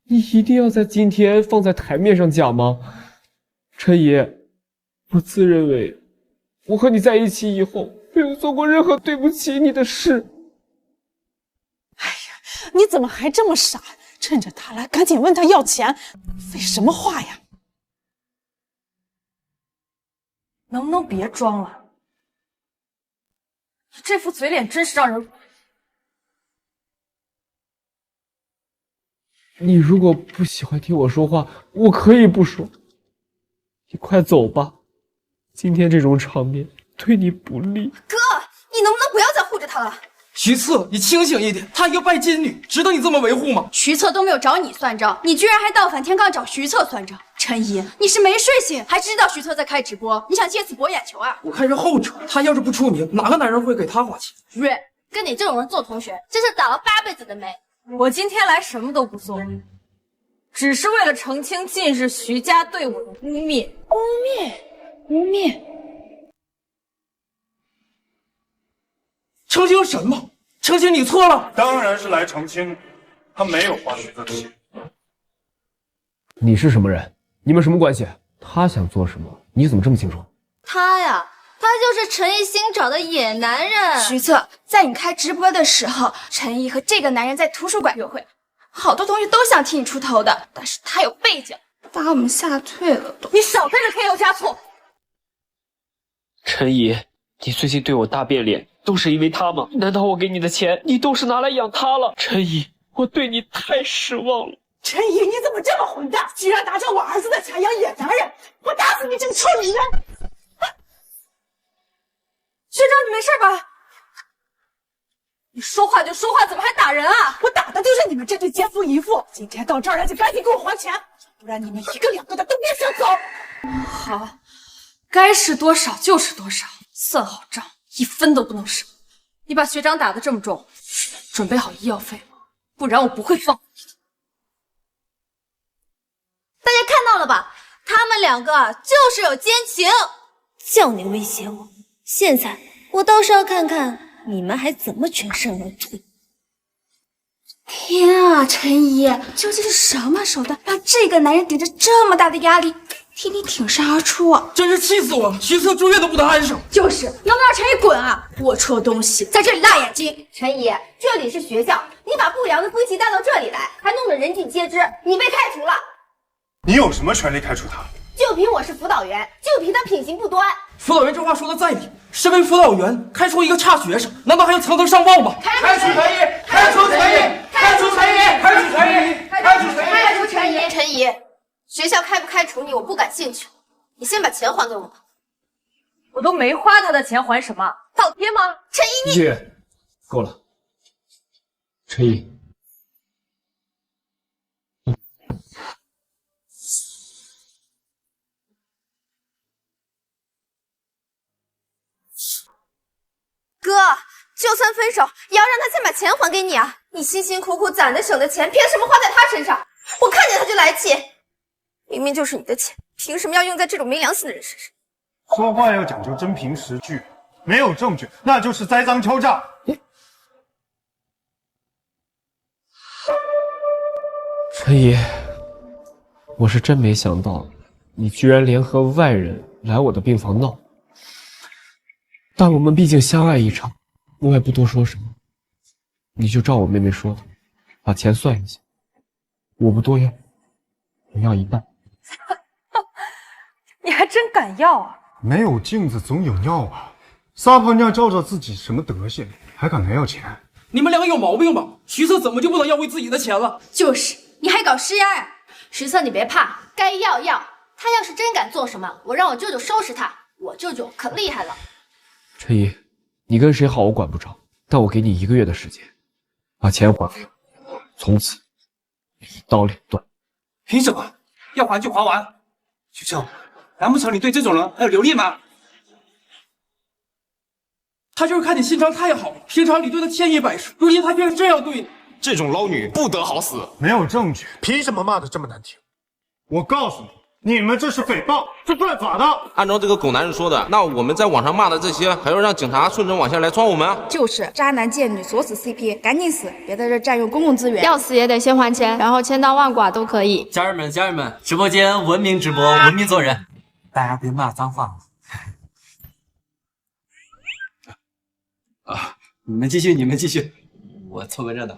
你一定要在今天放在台面上讲吗？陈怡，我自认为我和你在一起以后没有做过任何对不起你的事。你怎么还这么傻？趁着他来，赶紧问他要钱，废什么话呀？能不能别装了？你这副嘴脸真是让人……你如果不喜欢听我说话，我可以不说。你快走吧，今天这种场面对你不利。哥，你能不能不要再护着他了？徐策，你清醒一点，她一个拜金女，值得你这么维护吗？徐策都没有找你算账，你居然还倒反天罡找徐策算账。陈怡，你是没睡醒，还知道徐策在开直播？你想借此博眼球啊？我看是后者，他要是不出名，哪个男人会给他花钱？瑞，跟你这种人做同学，真是倒了8辈子的霉。我今天来什么都不做，只是为了澄清近日徐家对我的污蔑。污蔑！澄清什么？澄清你错了。当然是来澄清，他没有花徐策的钱。你是什么人？你们什么关系？他想做什么？你怎么这么清楚？他呀，他就是陈毅新找的野男人。徐策，在你开直播的时候，陈毅和这个男人在图书馆约会，好多同学都想替你出头的，但是他有背景，把我们吓退了都。你少在这添油加醋。陈怡，你最近对我大变脸，都是因为他吗？难道我给你的钱，你都是拿来养他了？陈怡，我对你太失望了。陈怡，你怎么这么混蛋？居然拿着我儿子的钱养野男人！我打死你这个臭女人！学长，你没事吧？你说话就说话，怎么还打人啊？我打的就是你们这对奸夫淫妇！今天到这儿来就赶紧给我还钱，不然你们一个两个的都别想走！好，该是多少就是多少，算好账，1分都不能少。你把学长打得这么重，准备好医药费，不然我不会放过你的。大家看到了吧？他们2个就是有奸情，叫你威胁我。现在我倒是要看看你们还怎么全身而退。天啊，陈怡，究竟是什么手段让这个男人顶着这么大的压力替你挺身而出啊？真是气死我了！徐策住院都不得安生。就是，能不能让陈怡滚啊？龌龊东西，在这里辣眼睛！陈怡，这里是学校，你把不良的风气带到这里来，还弄得人尽皆知，你被开除了。你有什么权利开除他？就凭我是辅导员，就凭他品行不端。辅导员这话说的在理，身为辅导员，开除一个差学生，难道还要层层上报吗？开除陈怡！开除陈怡！开除陈怡！开除陈怡！开除陈怡！开除陈怡！陈怡，学校开不开除你，我不感兴趣，你先把钱还给我吧。我都没花他的钱，还什么？倒贴吗？陈怡，你姐，够了。陈怡，哥，就算分手，也要让他先把钱还给你啊！你辛辛苦苦攒的省的钱，凭什么花在他身上？我看见他就来气。明明就是你的钱，凭什么要用在这种没良心的人身上？说话要讲究真凭实据，没有证据那就是栽赃敲诈。陈怡，我是真没想到，你居然联合外人来我的病房闹。但我们毕竟相爱一场，我也不多说什么。你就照我妹妹说的，把钱算一下，我不多要，我要1半。你还真敢要啊！没有镜子总有尿啊！撒泡尿照照自己什么德行，还敢来要钱？你们2个有毛病吧？徐策怎么就不能要回自己的钱了？就是，你还搞施压呀！徐策，你别怕，该要。他要是真敢做什么，我让我舅舅收拾他。我舅舅可厉害了。陈怡，你跟谁好我管不着，但我给你1个月的时间，把钱还给我，从此一刀两断。凭什么？要还就还完。徐策，难不成你对这种人还有留恋吗？他就是看你心肠太好了，平常你对他千依百顺，如今他居然这样对你，这种捞女不得好死。没有证据，凭什么骂得这么难听？我告诉你，你们这是诽谤，是犯法的。按照这个狗男人说的，那我们在网上骂的这些，还要让警察顺着网线来抓我们？就是渣男贱女锁死 CP，赶紧死，别在这占用公共资源。要死也得先还钱，然后千刀万剐都可以。家人们，直播间文明直播，文明做人，大家别骂脏话啊！你们继续，我凑个热闹。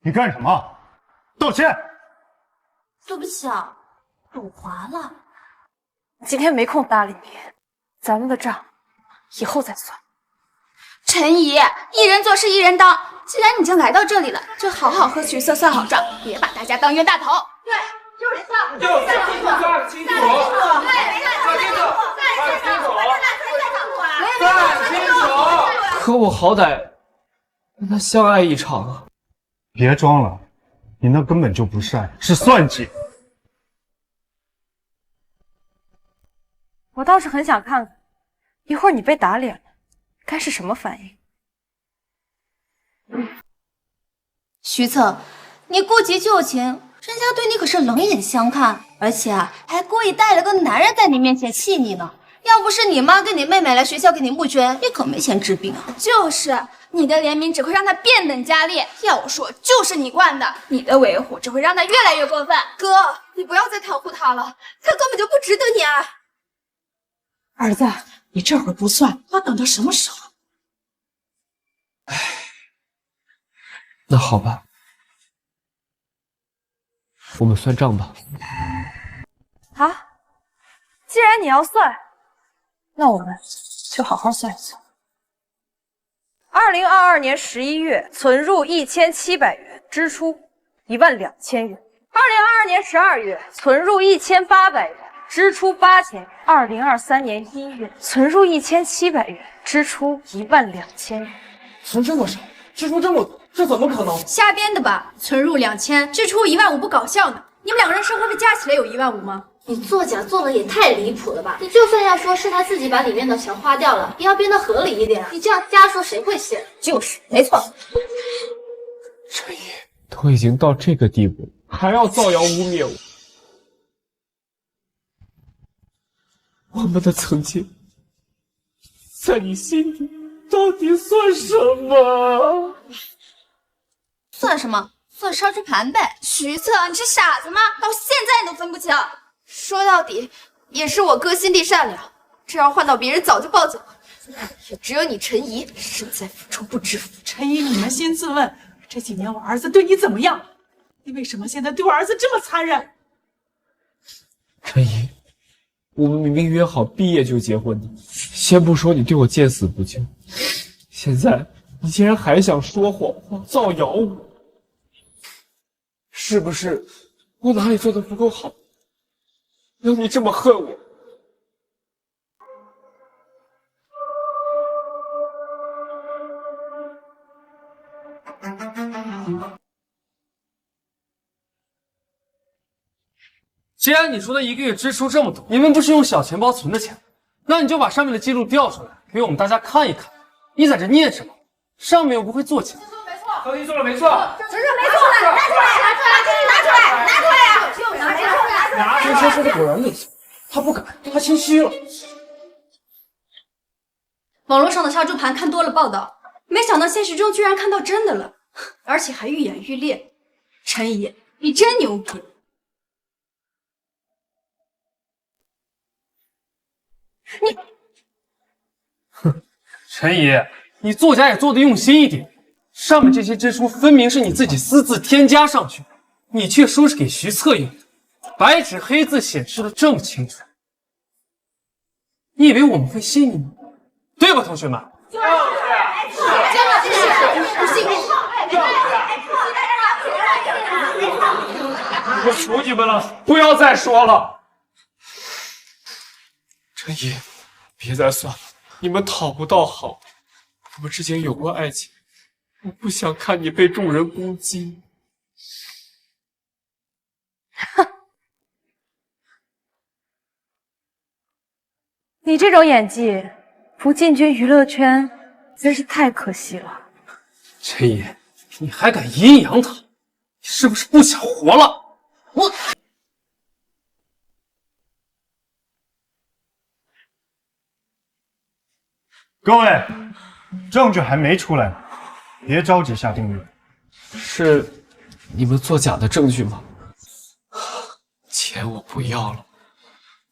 你干什么？道歉！对不起啊，手滑了。今天没空搭理你，咱们的账以后再算。陈怡，一人做事一人当。既然你已经来到这里了，就好好和徐色算好账，别把大家当冤大头。对，就是算，算清楚，算清楚。可我好歹跟他相爱一场啊！别装了，你那根本就不是爱，是算计。我倒是很想看看，一会儿你被打脸了，该是什么反应？徐策，你顾及旧情，人家对你可是冷眼相看，而且还故意带了个男人在你面前气你呢。要不是你妈跟你妹妹来学校给你募捐，你可没钱治病啊。就是，你的怜悯只会让他变本加厉。要我说，就是你惯的，你的维护只会让他越来越过分。哥，你不要再袒护他了，他根本就不值得你爱。儿子，你这会儿不算，要等到什么时候？那好吧，我们算账吧。好，既然你要算，那我们就好好算一算。2022年11月，存入1700元，支出12000元。2022年12月，存入1800元，支出8000元。2023年1月，存入1700元，支出12000元。存这么少，支出这么多，这怎么可能？瞎编的吧？存入2000，支出15000不搞笑呢？你们两个人生活费加起来有15000吗？你作假做的也太离谱了吧！你就算要说是他自己把里面的钱花掉了，也要编得合理一点。你这样瞎说，谁会信？就是，没错。陈怡，都已经到这个地步，还要造谣污蔑我，我们的曾经，在你心里到底算什么？算什么？算杀猪盘呗！徐策，你是傻子吗？到现在你都分不清。说到底，也是我哥心地善良，这要换到别人早就报警了。也只有你陈怡身在福中不知福。陈怡，你扪心自问，这几年我儿子对你怎么样？你为什么现在对我儿子这么残忍？陈怡，我们明明约好毕业就结婚的，先不说你对我见死不救，现在你竟然还想说谎话、造谣我，是不是我哪里做的不够好，让你这么恨我？既然你说的一个月支出这么多，你们不是用小钱包存的钱，那你就把上面的记录调出来，给我们大家看一看。你在这念什么？上面又不会做钱。高低做了没错，只是没错了，拿出来，拿出来，拿出来呀！就拿出来，拿出来！先说的果然没错，他不敢，他心虚了。网络上的杀猪盘看多了报道，没想到现实中居然看到真的了，而且还愈演愈烈。陈怡，你真牛逼！你，哼，陈怡，你作假也做得用心一点。上面这些支出分明是你自己私自添加上去的，你却说是给徐策用的，白纸黑字显示的这么清楚，你以为我们会信你吗？对吧，同学们？就是，我求你们了，不要再说了。陈怡，别再算了，你们讨不到好。我们之间有过爱情，我不想看你被众人攻击。你这种演技不进军娱乐圈，真是太可惜了。陈怡，你还敢阴阳他？你是不是不想活了？我。各位，证据还没出来呢，别着急下定论。是你们作假的证据吗？钱我不要了，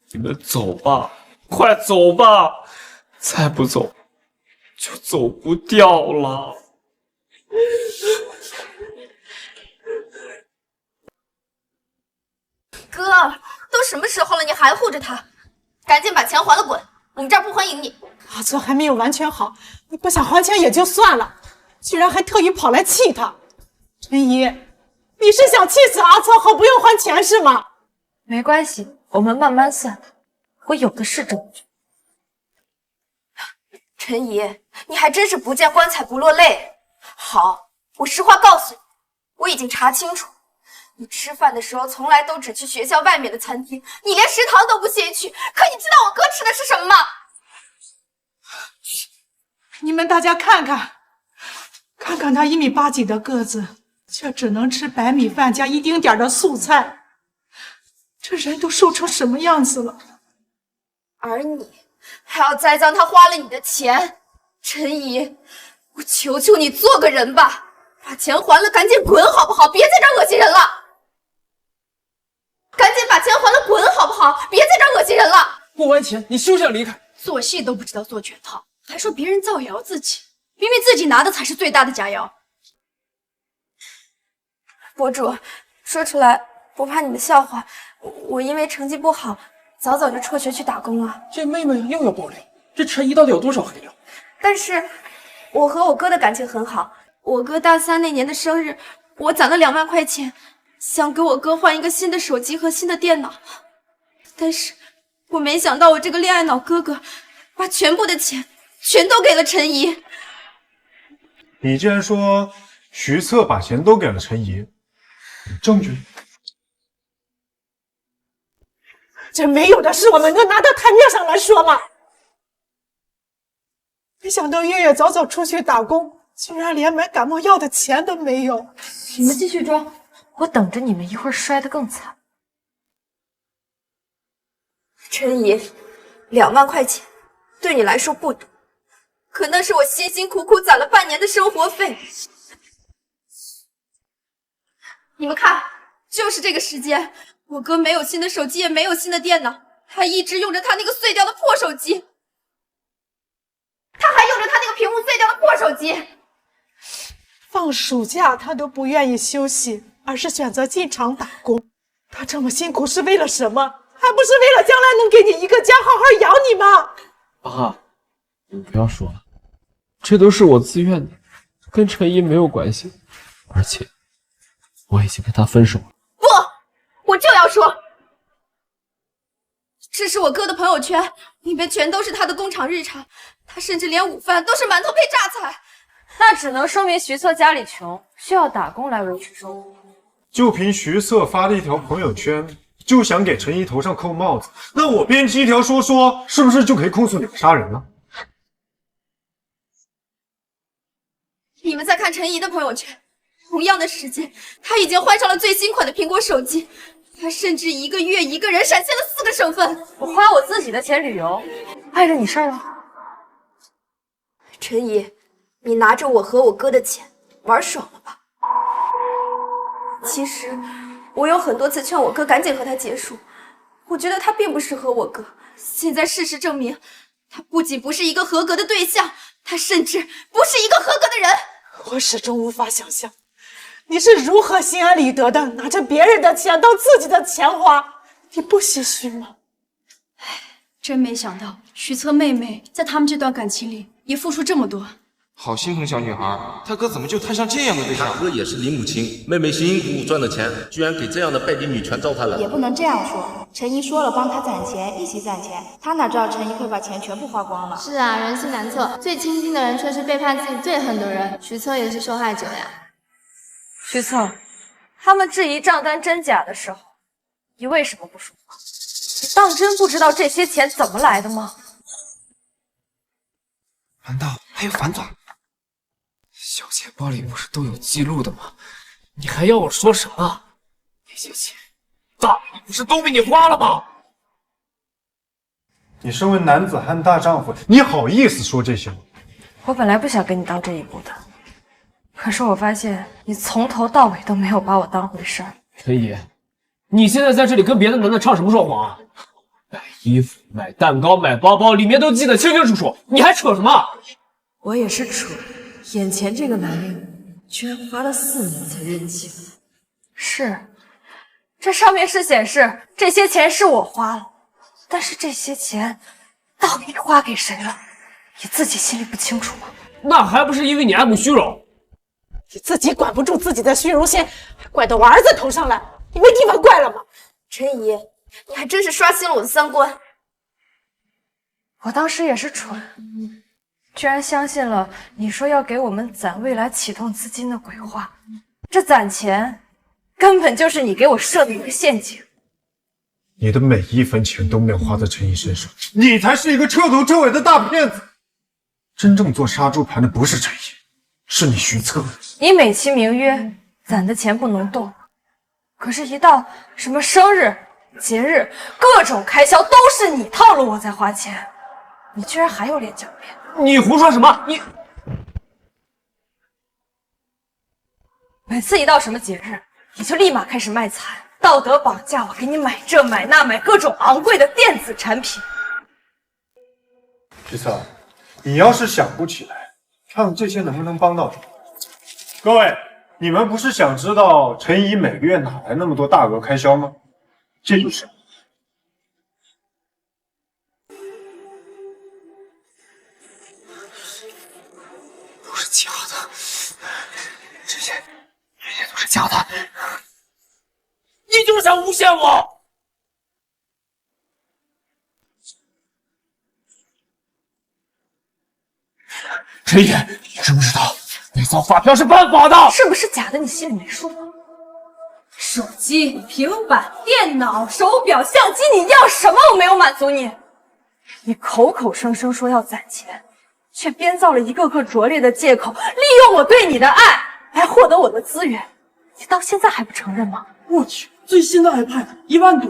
你们走吧，快走吧，再不走就走不掉了。哥，都什么时候了，你还护着他？赶紧把钱还了，滚！我们这儿不欢迎你。阿策还没有完全好，你不想还钱也就算了，居然还特意跑来气他。陈怡，你是想气死阿策后不用还钱是吗？没关系，我们慢慢算，我有的是证据。陈怡，你还真是不见棺材不落泪。好，我实话告诉你，我已经查清楚，你吃饭的时候从来都只去学校外面的餐厅，你连食堂都不屑一去。可你知道我哥吃的是什么吗？你们大家看看，看看他1.8米几的个子，却只能吃白米饭加一丁点的素菜，这人都瘦成什么样子了？而你还要栽赃他花了你的钱。陈怡，我求求你做个人吧，把钱还了赶紧滚好不好？别在这儿恶心人了。赶紧把钱还了滚好不好？别在这儿恶心人了。不还钱你休想离开。做戏都不知道做全套，还说别人造谣自己，明明自己拿的才是最大的假药。博主，说出来不怕你们笑话，我因为成绩不好，早早就辍学去打工了。这妹妹又要爆料，这陈怡到底有多少黑料？但是我和我哥的感情很好，我哥大3那年的生日，我攒了2万块钱，想给我哥换一个新的手机和新的电脑，但是我没想到我这个恋爱脑哥哥把全部的钱全都给了陈怡。你既然说徐策把钱都给了陈怡，有证据？这没有的事我们能拿到台面上来说吗？没想到月月早早出去打工，居然连买感冒药的钱都没有。你们继续装，我等着你们一会儿摔得更惨。陈怡，2万块钱对你来说不多，可那是我辛辛苦苦攒了半年的生活费。你们看，就是这个时间，我哥没有新的手机，也没有新的电脑，还一直用着他那个碎掉的破手机。他还用着他那个屏幕碎掉的破手机。放暑假他都不愿意休息，而是选择进厂打工。他这么辛苦是为了什么？还不是为了将来能给你一个家，好好养你吗？爸，你不要说了，这都是我自愿的，跟陈怡没有关系，而且我已经跟他分手了。不，我就要说，这是我哥的朋友圈，里面全都是他的工厂日常，他甚至连午饭都是馒头配榨菜。那只能说明徐策家里穷，需要打工来维持生活。就凭徐策发的一条朋友圈，就想给陈怡头上扣帽子，那我编辑一条说，是不是就可以控诉你们杀人了？你们再看陈怡的朋友圈，同样的时间，他已经换上了最新款的苹果手机，他甚至一个月一个人闪现了4个省份。我花我自己的钱旅游，碍着你事儿了？陈怡，你拿着我和我哥的钱玩爽了吧？其实我有很多次劝我哥赶紧和他结束，我觉得他并不适合我哥。现在事实证明，他不仅不是一个合格的对象，他甚至不是一个合格的人。我始终无法想象，你是如何心安理得的拿着别人的钱当自己的钱花，你不唏嘘吗？真没想到徐策妹妹在他们这段感情里也付出这么多。好心疼小女孩，他哥怎么就摊上这样的对象？他哥也是李母亲，妹妹辛辛苦苦赚的钱，居然给这样的拜金女全糟蹋了。也不能这样说，陈怡说了帮他攒钱，一起攒钱，他哪知道陈怡会把钱全部花光了。是啊，人心难测，最亲近的人却是背叛自己最恨的人，徐策也是受害者呀。徐策，他们质疑账单真假的时候，你为什么不说话？你当真不知道这些钱怎么来的吗？难道还有反转？小钱包里不是都有记录的吗？你还要我说什么？那些钱，大米不是都被你花了吗？你身为男子汉大丈夫，你好意思说这些吗？我本来不想跟你到这一步的，可是我发现你从头到尾都没有把我当回事儿。陈怡，你现在在这里跟别的男的唱什么双簧啊？买衣服、买蛋糕、买包包，里面都记得清清楚楚，你还扯什么？我也是蠢，眼前这个男人居然花了4年才认清。是，这上面是显示这些钱是我花了，但是这些钱到底花给谁了，你自己心里不清楚吗？那还不是因为你爱慕虚荣？你自己管不住自己的虚荣心，还怪到我儿子头上来，你没地方怪了吗？陈怡，你还真是刷新了我的3观。我当时也是蠢，居然相信了你说要给我们攒未来启动资金的鬼话。这攒钱根本就是你给我设的一个陷阱。你的每一分钱都没有花在陈怡身上，你才是一个彻头彻尾的大骗子。真正做杀猪盘的不是陈怡，是你徐策。你美其名曰攒的钱不能动，可是，一到什么生日、节日，各种开销都是你套路我在花钱，你居然还有脸狡辩！你胡说什么？你每次一到什么节日，你就立马开始卖惨，道德绑架我，给你买这买那，买各种昂贵的电子产品。徐策，你要是想不起来，看这些能不能帮到你。各位，你们不是想知道陈怡每个月哪来那么多大额开销吗？这就是都是假的，这些都是假的，你就是想诬陷我！陈怡，你知不知道伪造发票是犯法的？是不是假的？你心里没数吗？手机、平板、电脑、手表、相机，你要什么我没有满足你。你口口声声说要攒钱，却编造了一个个拙劣的借口，利用我对你的爱来获得我的资源。你到现在还不承认吗？我去，最新的 iPad 1万多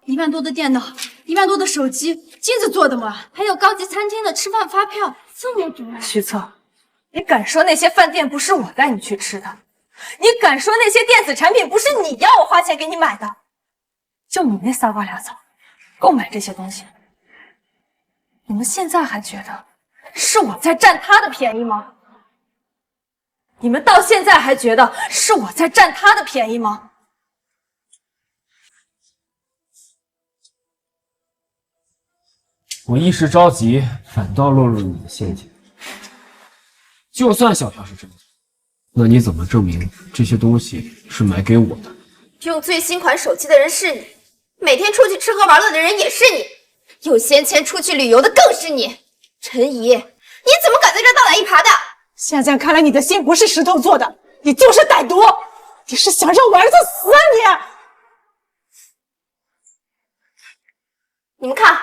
，1万多的电脑，1万多的手机，金子做的吗？还有高级餐厅的吃饭发票，这么多。徐策，你敢说那些饭店不是我带你去吃的？你敢说那些电子产品不是你要我花钱给你买的？就你那仨瓜俩枣，够买这些东西？你们现在还觉得是我在占他的便宜吗？你们到现在还觉得是我在占他的便宜吗？我一时着急，反倒落入你的陷阱。就算小票是真的，那你怎么证明这些东西是买给我的？用最新款手机的人是你，每天出去吃喝玩乐的人也是你，有闲钱出去旅游的更是你。陈怡，你怎么敢在这大胆一耙的？现在看来你的心不是石头做的，你就是歹毒，你是想让我儿子死啊你！你们看，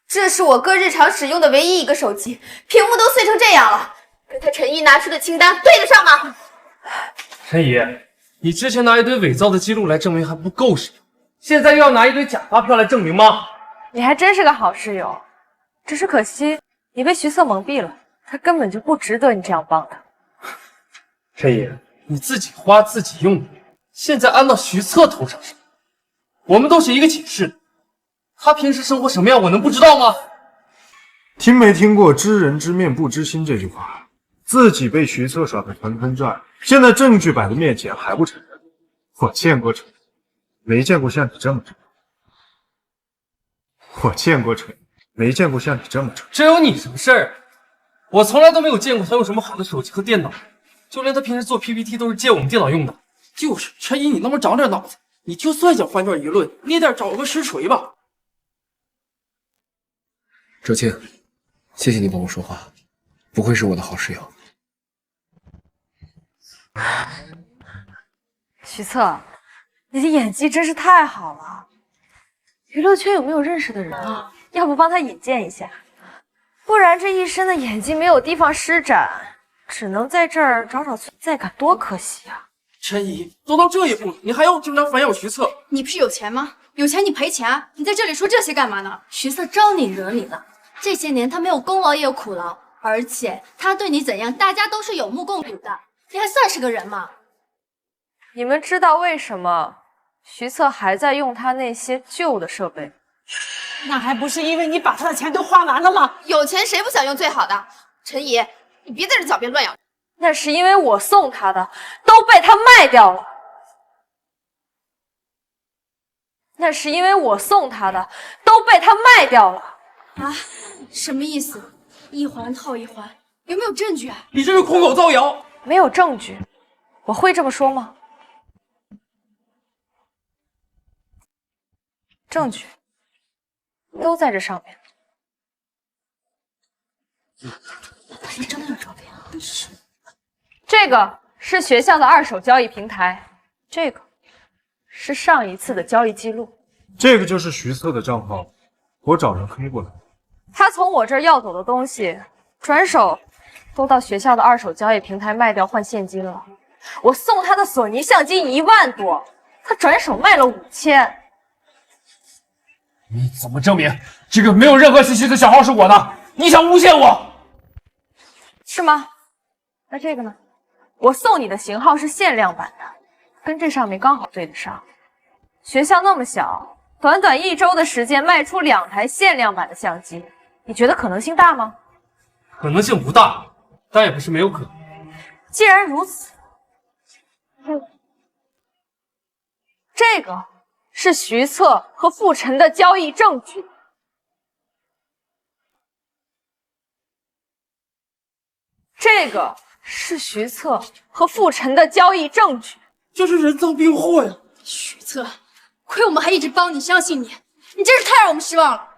这是我哥日常使用的唯一一个手机，屏幕都碎成这样了，跟他陈毅拿出的清单对得上吗？陈怡，你之前拿一堆伪造的记录来证明还不够是吗？现在又要拿一堆假发票来证明吗？你还真是个好室友，只是可惜你被徐策蒙蔽了，他根本就不值得你这样帮他。陈怡，你自己花自己用的，现在安到徐策头上是吗？我们都是一个寝室的，他平时生活什么样，我能不知道吗？听没听过知人知面不知心这句话？自己被徐策耍得团团转，现在证据摆在面前还不承认？我见过陈毅，没见过像你这么正。我见过陈毅，没见过像你这么正。这有你什么事儿？我从来都没有见过他用什么好的手机和电脑，就连他平时做 PPT 都是借我们电脑用的。就是陈怡，你能不能长点脑子？你就算想翻转舆论，你也得找个实锤吧。周青，谢谢你帮我说话，不愧是我的好室友。徐策，你的演技真是太好了。娱乐圈有没有认识的人啊？要不帮他引荐一下？不然这一身的演技没有地方施展，只能在这儿找找存在感，多可惜啊！陈怡，都到这一步，你还要经常反咬徐策？你不是有钱吗？有钱你赔钱啊！你在这里说这些干嘛呢？徐策招你惹你了？这些年他没有功劳也有苦劳，而且他对你怎样，大家都是有目共睹的。你还算是个人吗？你们知道为什么徐策还在用他那些旧的设备？那还不是因为你把他的钱都花完了吗？有钱谁不想用最好的？陈怡，你别在这狡辩乱咬。那是因为我送他的都被他卖掉了。那是因为我送他的都被他卖掉了。啊？什么意思？一环套一环，有没有证据啊？你这是空口造谣。没有证据，我会这么说吗？证据都在这上面。你真的有照片啊？这个是学校的2手交易平台，这个是上一次的交易记录。这个就是徐策的账号，我找人黑过来。他从我这儿要走的东西，转手都到学校的2手交易平台卖掉换现金了。我送他的索尼相机1万多，他转手卖了5000。你怎么证明这个没有任何信息的小号是我的？你想诬陷我？是吗？那这个呢？我送你的型号是限量版的，跟这上面刚好对得上。学校那么小，短短1周的时间卖出2台限量版的相机，你觉得可能性大吗？可能性不大，但也不是没有可能。既然如此，这个是徐策和傅晨的交易证据。这个是徐策和傅晨的交易证据。这是人赃并获呀！徐策，亏我们还一直帮你，相信你，你真是太让我们失望了。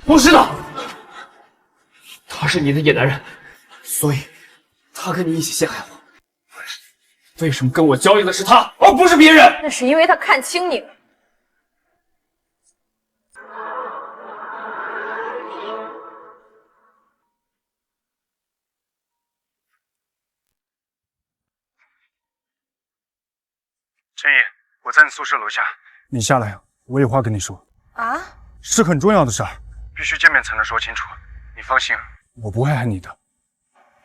不是的，他是你的野男人，所以他跟你一起陷害我。为什么跟我交易的是他，而不是别人？那是因为他看清你了。陈怡，我在你宿舍楼下，你下来，我有话跟你说。啊？是很重要的事儿，必须见面才能说清楚。你放心，我不会害你的。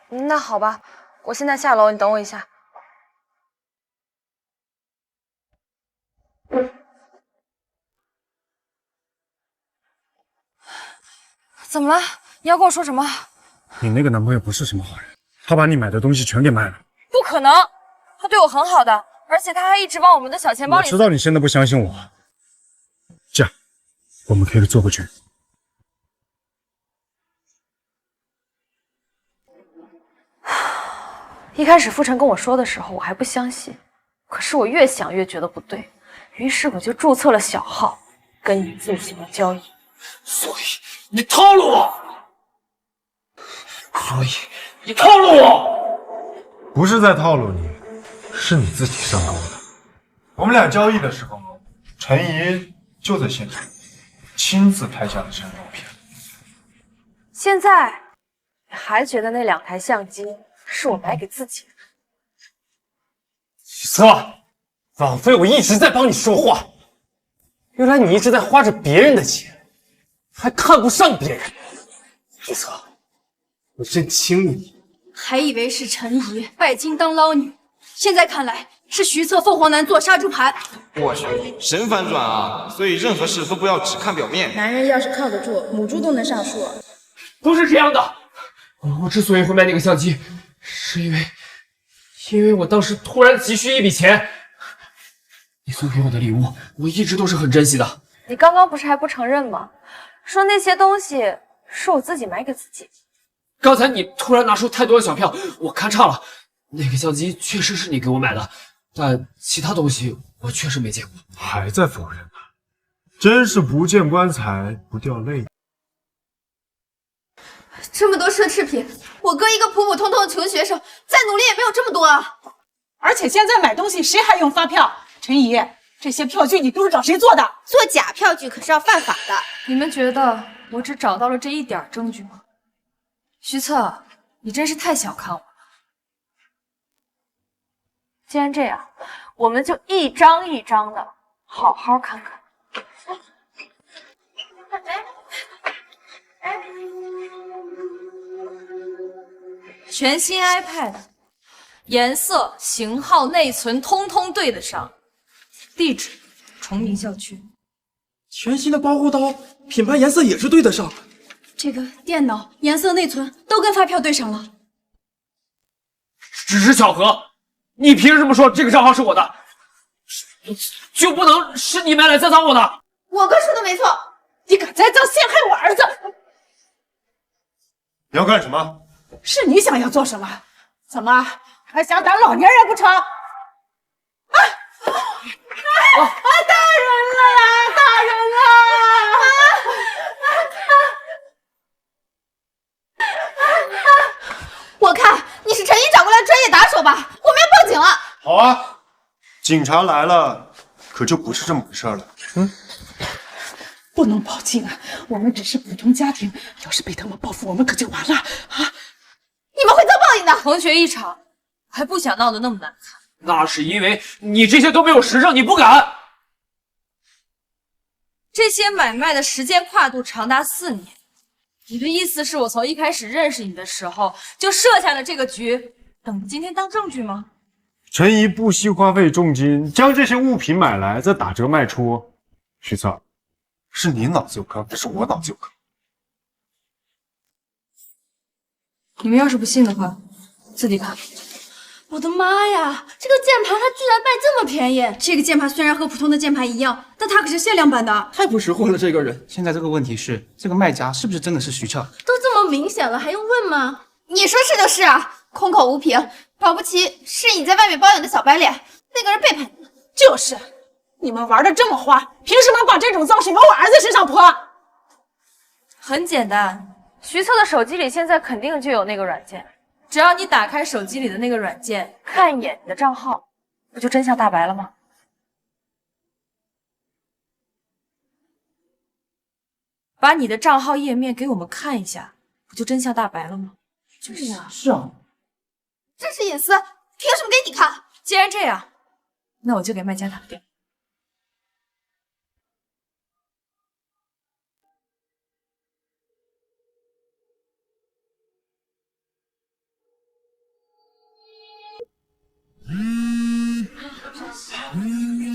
那好吧，我现在下楼，你等我一下。怎么了？你要跟我说什么？你那个男朋友不是什么好人，他把你买的东西全给卖了。不可能，他对我很好的，而且他还一直往我们的小钱包里。我知道你现在不相信我，这样，我们可以做个局。一开始傅晨跟我说的时候，我还不相信，可是我越想越觉得不对，于是我就注册了小号，跟你进行了交易。所以你套路我，所以你套路我，不是在套路你，是你自己上钩的。我们俩交易的时候，陈怡就在现场，亲自拍下了这张照片。现在你还觉得那2台相机是我买给自己的？许策，枉费我一直在帮你说话，原来你一直在花着别人的钱。还看不上别人，许策，我认清了你。还以为是陈怡拜金当捞女，现在看来是徐策凤凰男做杀猪盘。我去，神反转啊！所以任何事都不要只看表面。男人要是靠得住，母猪都能上树。不是这样的。我之所以会卖那个相机，是因为我当时突然急需一笔钱。你送给我的礼物，我一直都是很珍惜的。你刚刚不是还不承认吗？说那些东西是我自己买给自己。刚才你突然拿出太多的小票，我看差了。那个相机确实是你给我买的，但其他东西我确实没见过。还在否认呢，真是不见棺材不掉泪。这么多奢侈品，我哥一个普普通通的穷学生，再努力也没有这么多啊！而且现在买东西谁还用发票？陈怡，这些票据你都是找谁做的？做假票据可是要犯法的。你们觉得我只找到了这一点证据吗？徐策，你真是太小看我了。既然这样，我们就一张一张的好好看看。全新 iPad， 颜色、型号、内存通通对得上，地址崇明校区。全新的保护刀，品牌颜色也是对得上。这个电脑颜色、内存都跟发票对上了。只是巧合，你凭什么说这个账号是我的？就不能是你们来栽赃我的？我哥说的没错，你敢栽赃陷害我儿子！你要干什么？是你想要做什么？怎么还想当老年人不成？大人了呀！大人了！我看你是陈毅找过来专业打手吧，我们要报警了。好啊，警察来了，可就不是这么回事了。不能报警啊！我们只是普通家庭，要是被他们报复，我们可就完了啊！你们会遭报应的。同学一场，还不想闹得那么难看。那是因为你这些都没有实证，你不敢。这些买卖的时间跨度长达4年，你的意思是我从一开始认识你的时候就设下了这个局，等着今天当证据吗？陈怡不惜花费重金将这些物品买来，再打折卖出。徐策，是你脑子有坑，不是我脑子有坑。你们要是不信的话，自己看。我的妈呀，这个键盘它居然卖这么便宜！这个键盘虽然和普通的键盘一样，但它可是限量版的。太不识货了，这个人。现在这个问题是，这个卖家是不是真的是徐策？都这么明显了，还用问吗？你说是就是啊，空口无凭，保不齐是你在外面包养的小白脸，那个人背叛你。就是，你们玩的这么花，凭什么把这种脏水往我儿子身上泼？很简单，徐策的手机里现在肯定就有那个软件，只要你打开手机里的那个软件，看一眼你的账号，不就真相大白了吗？把你的账号页面给我们看一下，不就真相大白了吗？就是啊，是啊，这是隐私，凭什么给你看？既然这样，那我就给卖家打个电话。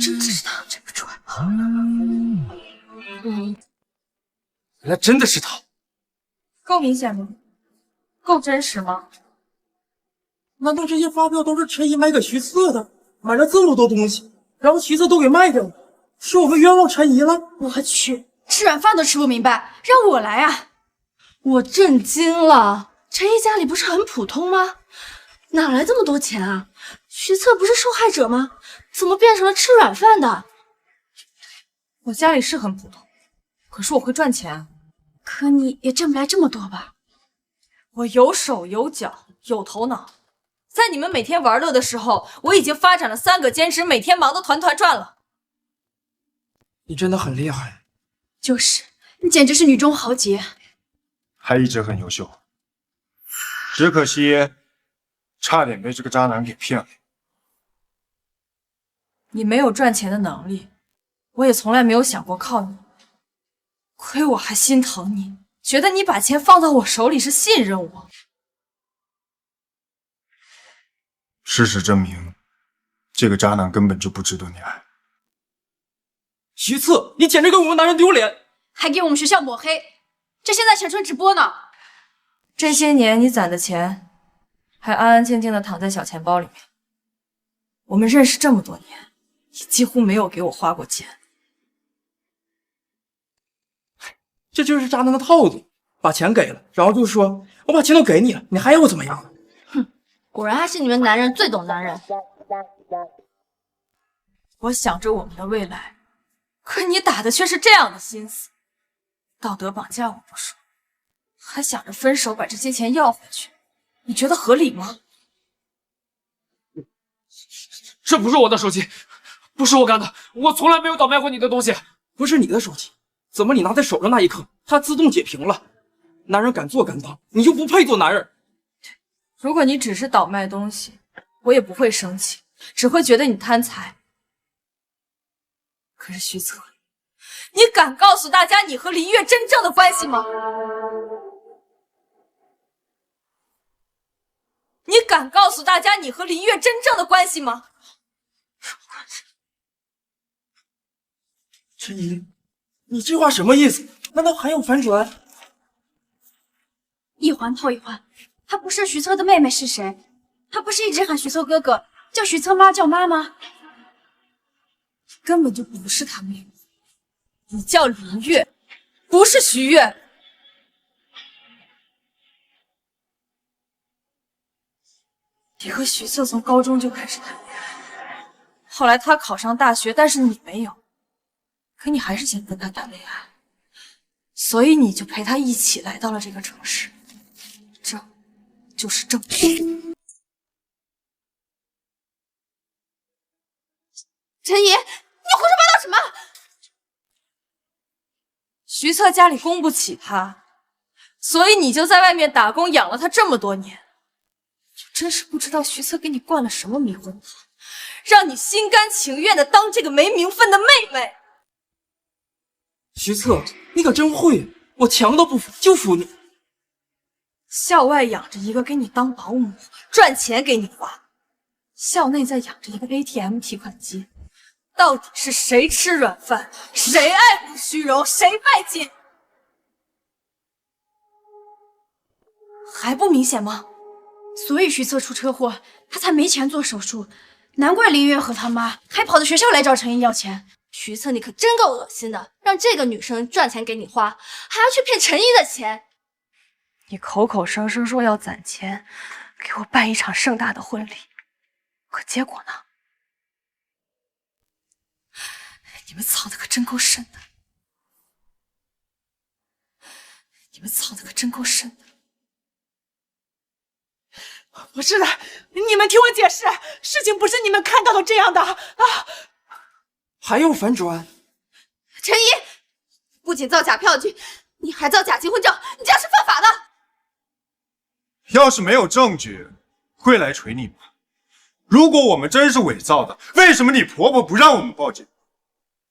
真的是他，认不出来。原来真的是他，够明显吗？够真实吗？难道这些发票都是陈怡买给徐策的？买了这么多东西，然后徐策都给卖掉了，是我们冤枉陈怡了？我去，吃软饭都吃不明白，让我来啊！我震惊了，陈毅家里不是很普通吗？哪来这么多钱啊？徐策不是受害者吗？怎么变成了吃软饭的？我家里是很普通，可是我会赚钱。可你也挣不来这么多吧？我有手有脚有头脑，在你们每天玩乐的时候，我已经发展了3个兼职，每天忙得团团转了。你真的很厉害。就是，你简直是女中豪杰，还一直很优秀，只可惜差点被这个渣男给骗了。你没有赚钱的能力，我也从来没有想过靠你。亏我还心疼你，觉得你把钱放到我手里是信任我。事实证明，这个渣男根本就不值得你爱。徐策，你简直给我们男人丢脸，还给我们学校抹黑，这现在全村直播呢。这些年你攒的钱，还安安静静的躺在小钱包里面。我们认识这么多年，你几乎没有给我花过钱。这就是渣男的套路，把钱给了，然后就说我把钱都给你了，你还要我怎么样？哼，果然还是你们男人最懂男人。我想着我们的未来，可你打的却是这样的心思，道德绑架我不说，还想着分手把这些钱要回去，你觉得合理吗？这不是我的手机，不是我干的，我从来没有倒卖过你的东西。不是你的手机，怎么你拿在手上那一刻，它自动解平了？男人敢做敢当，你就不配做男人。如果你只是倒卖东西，我也不会生气，只会觉得你贪财。可是徐策，你敢告诉大家你和林月真正的关系吗？你敢告诉大家你和林月真正的关系吗？陈怡，你这话什么意思？难道还有反转？一环套一环，她不是徐策的妹妹是谁？她不是一直喊徐策哥哥，叫徐策妈叫妈吗？根本就不是她妹妹，你叫林月，不是徐月。你和徐策从高中就开始谈恋爱，后来他考上大学，但是你没有，可你还是想跟他谈恋爱，所以你就陪他一起来到了这个城市，这就是证据。陈怡，你胡说八道什么？徐策家里供不起他，所以你就在外面打工养了他这么多年。真是不知道徐策给你灌了什么迷魂汤，让你心甘情愿的当这个没名分的妹妹。徐策，你可真会，我墙都不服，就服你。校外养着一个给你当保姆，赚钱给你花；校内再养着一个 ATM 提款机。到底是谁吃软饭，谁爱慕虚荣，谁拜金？还不明显吗？所以徐策出车祸，他才没钱做手术，难怪林月和他妈还跑到学校来找陈毅要钱。徐策，你可真够恶心的，让这个女生赚钱给你花，还要去骗陈毅的钱。你口口声声说要攒钱，给我办一场盛大的婚礼，可结果呢？你们藏的可真够深的，你们藏的可真够深的。不是的，你们听我解释，事情不是你们看到的这样的啊！还有反转？陈怡，不仅造假票据，你还造假结婚证，你这样是犯法的。要是没有证据，会来锤你吗？如果我们真是伪造的，为什么你婆婆不让我们报警？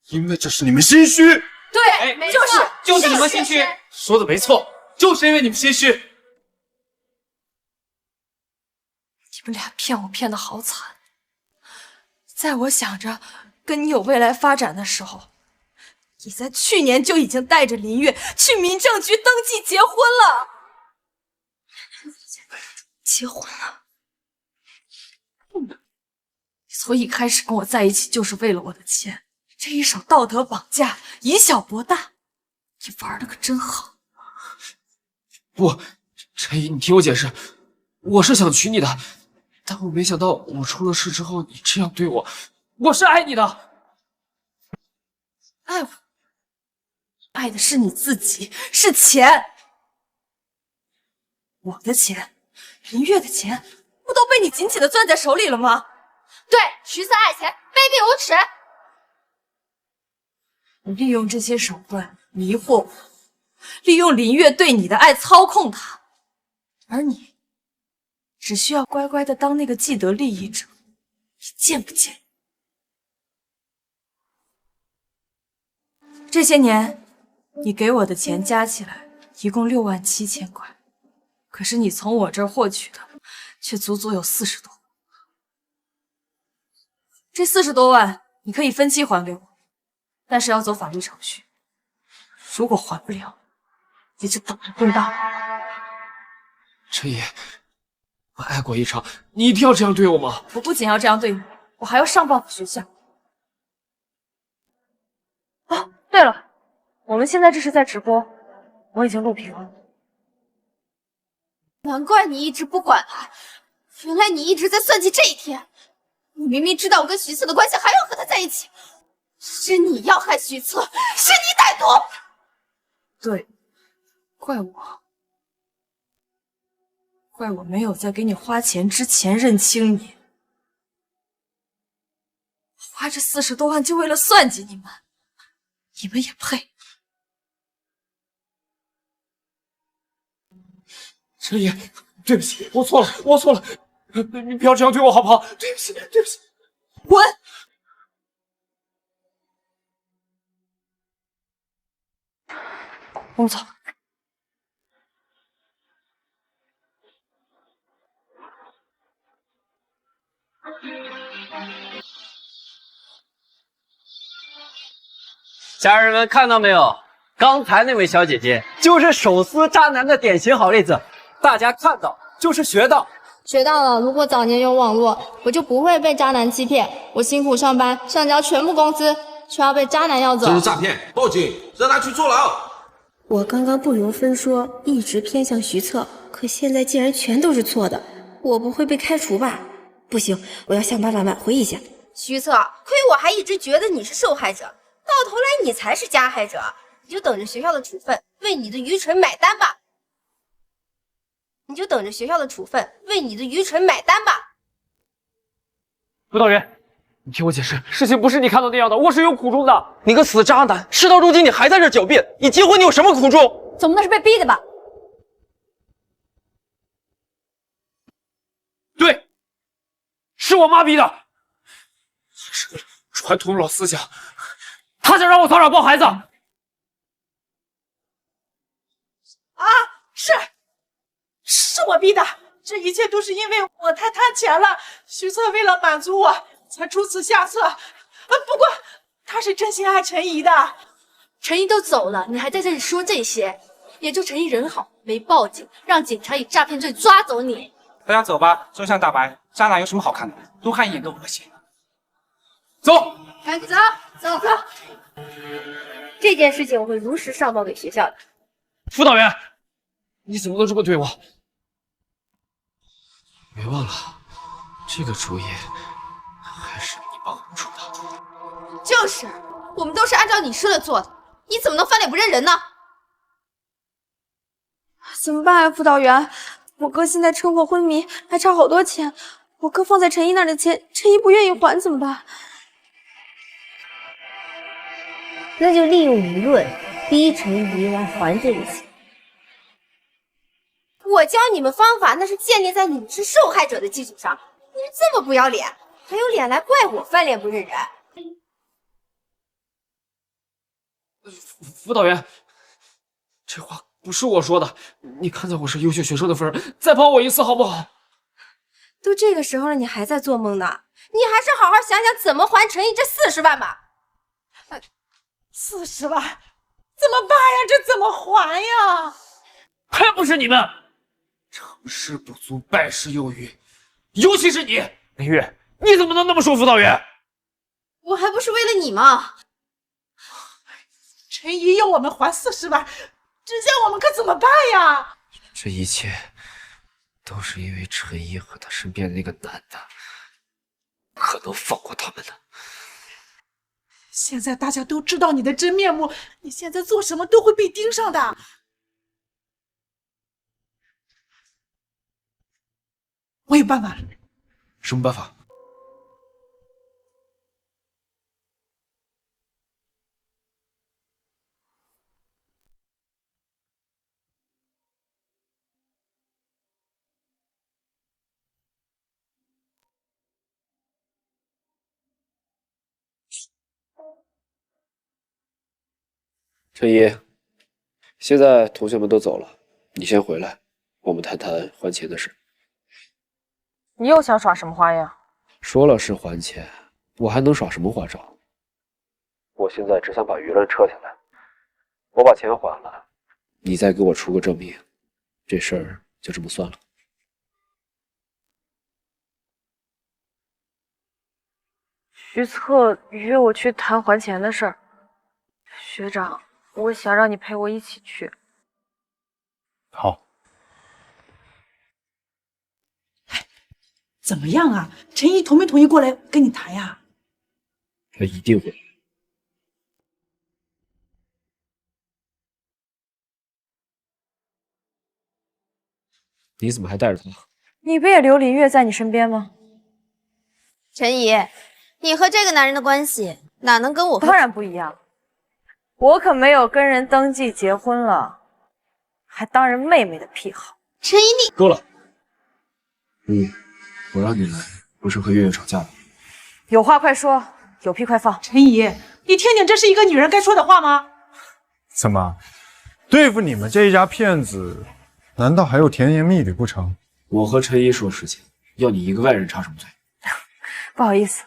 因为这是你们心虚。对，没错，就是你们心虚，说的没错，就是因为你们心虚。你们俩骗我骗得好惨，在我想着跟你有未来发展的时候，你在去年就已经带着林月去民政局登记结婚了。结婚了？你从一开始跟我在一起就是为了我的钱，这一手道德绑架，以小博大，你玩的可真好。不，陈怡，你听我解释，我是想娶你的。但我没想到，我出了事之后，你这样对我，我是爱你的。爱我？爱的是你自己，是钱。我的钱，林月的钱，不都被你紧紧的攥在手里了吗？对，徐策爱钱，卑鄙无耻。你利用这些手段迷惑我，利用林月对你的爱操控她，而你只需要乖乖的当那个既得利益者，你贱不贱？这些年你给我的钱加起来一共67000块，可是你从我这儿获取的却足足有40多万。这40多万你可以分期还给我，但是要走法律程序。如果还不了，你就等着蹲大。陈怡，我爱过一场，你一定要这样对我吗？我不仅要这样对你，我还要上报学校。哦，对了，我们现在这是在直播，我已经录屏了。难怪你一直不管他，原来你一直在算计这一天。你明明知道我跟徐策的关系，还要和他在一起，是你要害徐策，是你歹毒。对，怪我。怪我没有在给你花钱之前认清你，花这40多万就为了算计你们，你们也配？陈怡，对不起，我错了，我错了，你不要这样对我好不好？对不起，对不起。滚！我们走。家人们看到没有？刚才那位小姐姐就是手撕渣男的典型好例子，大家看到就是学到。学到了，如果早年有网络，我就不会被渣男欺骗。我辛苦上班，上交全部工资，却要被渣男要走。这是诈骗，报警，让他去坐牢。我刚刚不容分说，一直偏向徐策，可现在竟然全都是错的，我不会被开除吧？不行，我要向爸爸挽回一下。徐策，亏我还一直觉得你是受害者，到头来你才是加害者，你就等着学校的处分为你的愚蠢买单吧。你就等着学校的处分为你的愚蠢买单吧。辅导员，你听我解释，事情不是你看到那样的，我是有苦衷的。你个死渣男，事到如今你还在这狡辩，你结婚你有什么苦衷？总不能是被逼的吧？对，是我妈逼的，是个传统老思想，她想让我早点抱孩子。啊，是我逼的，这一切都是因为我太贪钱了。徐策为了满足我，才出此下策。不过他是真心爱陈怡的。陈怡都走了，你还在这里说这些，也就陈怡人好，没报警，让警察以诈骗罪抓走你。大家走吧，真相大白，渣男有什么好看的？多看一眼都恶心。走，赶紧走，走。这件事情我会如实上报给学校的。辅导员，你怎么能这么对我？别忘了，这个主意还是你帮我出的。就是，我们都是按照你说的做的，你怎么能翻脸不认人呢？怎么办啊，辅导员？我哥现在车祸昏迷，还差好多钱。我哥放在陈怡那儿的钱，陈怡不愿意还，怎么办？那就利用舆论逼陈怡来还这个钱。我教你们方法，那是建立在你们是受害者的基础上。你们这么不要脸，还有脸来怪我翻脸不认人？辅导员，这话不是我说的，你看在我是优秀学生的份儿，再帮我一次好不好？都这个时候了，你还在做梦呢？你还是好好想想怎么还陈怡这40万吧。40万，怎么办呀？这怎么还呀？还不是你们！成事不足，败事有余，尤其是你，林玉，你怎么能那么说辅导员？我还不是为了你吗？陈怡要我们还40万，这下我们可怎么办呀？这一切都是因为陈怡和他身边的那个男的，可能放过他们的。现在大家都知道你的真面目，你现在做什么都会被盯上的。我有办法了。什么办法？陈怡，现在同学们都走了，你先回来，我们谈谈还钱的事。你又想耍什么花样？说了是还钱，我还能耍什么花招？我现在只想把舆论撤下来。我把钱还了，你再给我出个证明，这事儿就这么算了。徐策约我去谈还钱的事儿，学长，我想让你陪我一起去。好。怎么样啊？陈怡同没同意过来跟你谈呀？他一定会。你怎么还带着他？你不也留林月在你身边吗？陈怡，你和这个男人的关系哪能跟我？当然不一样，我可没有跟人登记结婚了，还当人妹妹的癖好。陈怡，你够了。我让你来，不是和月月吵架的。有话快说，有屁快放。陈怡，你听听，这是一个女人该说的话吗？怎么，对付你们这一家骗子，难道还有甜言蜜语不成？我和陈怡说事情，要你一个外人插什么嘴？不好意思，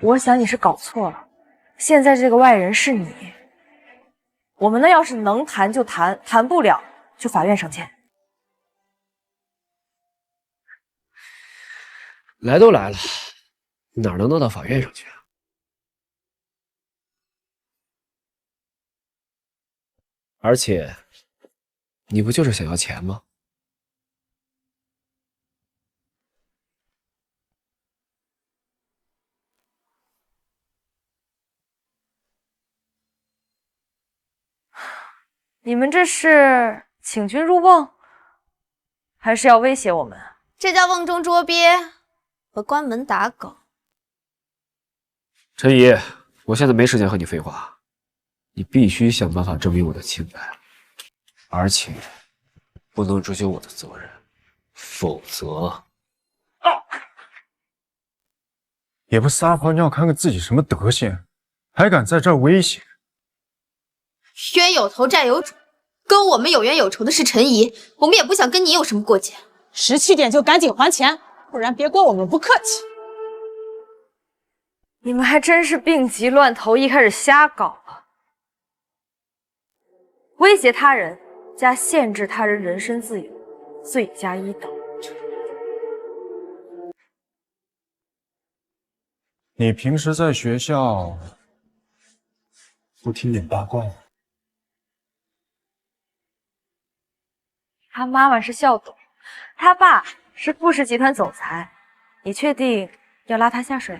我想你是搞错了。现在这个外人是你。我们呢，要是能谈就谈，谈不了就法院上见。来都来了，哪能弄到法院上去啊？而且，你不就是想要钱吗？你们这是请君入瓮，还是要威胁我们？这叫瓮中捉鳖和关门打狗。陈怡，我现在没时间和你废话，你必须想办法证明我的清白，而且不能追究我的责任，否则……也不撒泡尿看看自己什么德行，还敢在这儿威胁？冤有头债有主，跟我们有冤有仇的是陈怡，我们也不想跟你有什么过节。17点就赶紧还钱，不然别怪我们不客气。你们还真是病急乱投医，开始瞎搞了。威胁他人加限制他人人身自由，罪加一等。你平时在学校不听点八卦吗？他妈妈是校董，他爸是富士集团总裁，你确定要拉他下水？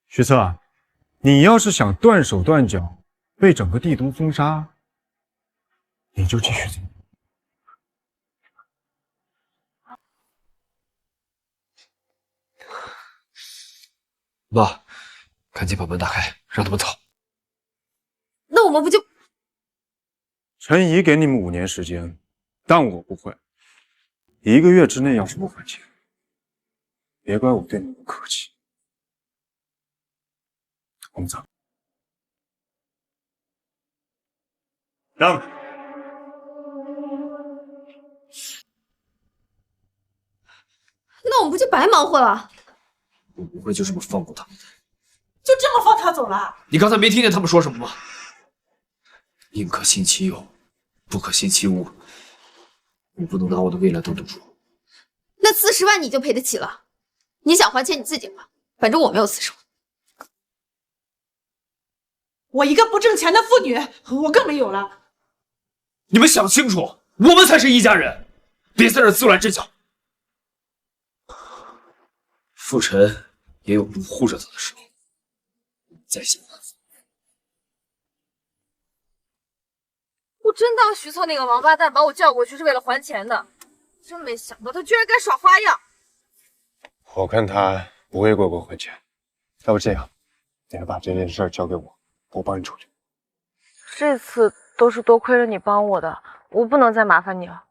徐策，你要是想断手断脚，被整个帝都封杀，你就继续走。妈，赶紧把门打开，让他们走。那我们不就……陈怡给你们5年时间，但我不会。1个月之内要是不还钱，别怪我对你不客气。我们走。让开。那我们不就白忙活了？我不会就这么放过他们的。就这么放他走了？你刚才没听见他们说什么吗？宁可信其有，不可信其无。你不能拿我的未来当赌注。那40万你就赔得起了，你想还钱你自己还，反正我没有40万。我一个不挣钱的妇女，我更没有了。你们想清楚，我们才是一家人，别在这自乱阵脚。傅晨也有不护着他的时候，再想办法。我真当徐策那个王八蛋把我叫过去是为了还钱的，真没想到他居然敢耍花样。我看他不会乖乖还钱，要不这样，你把这件事交给我，我帮你处理。这次都是多亏了你帮我的，我不能再麻烦你了。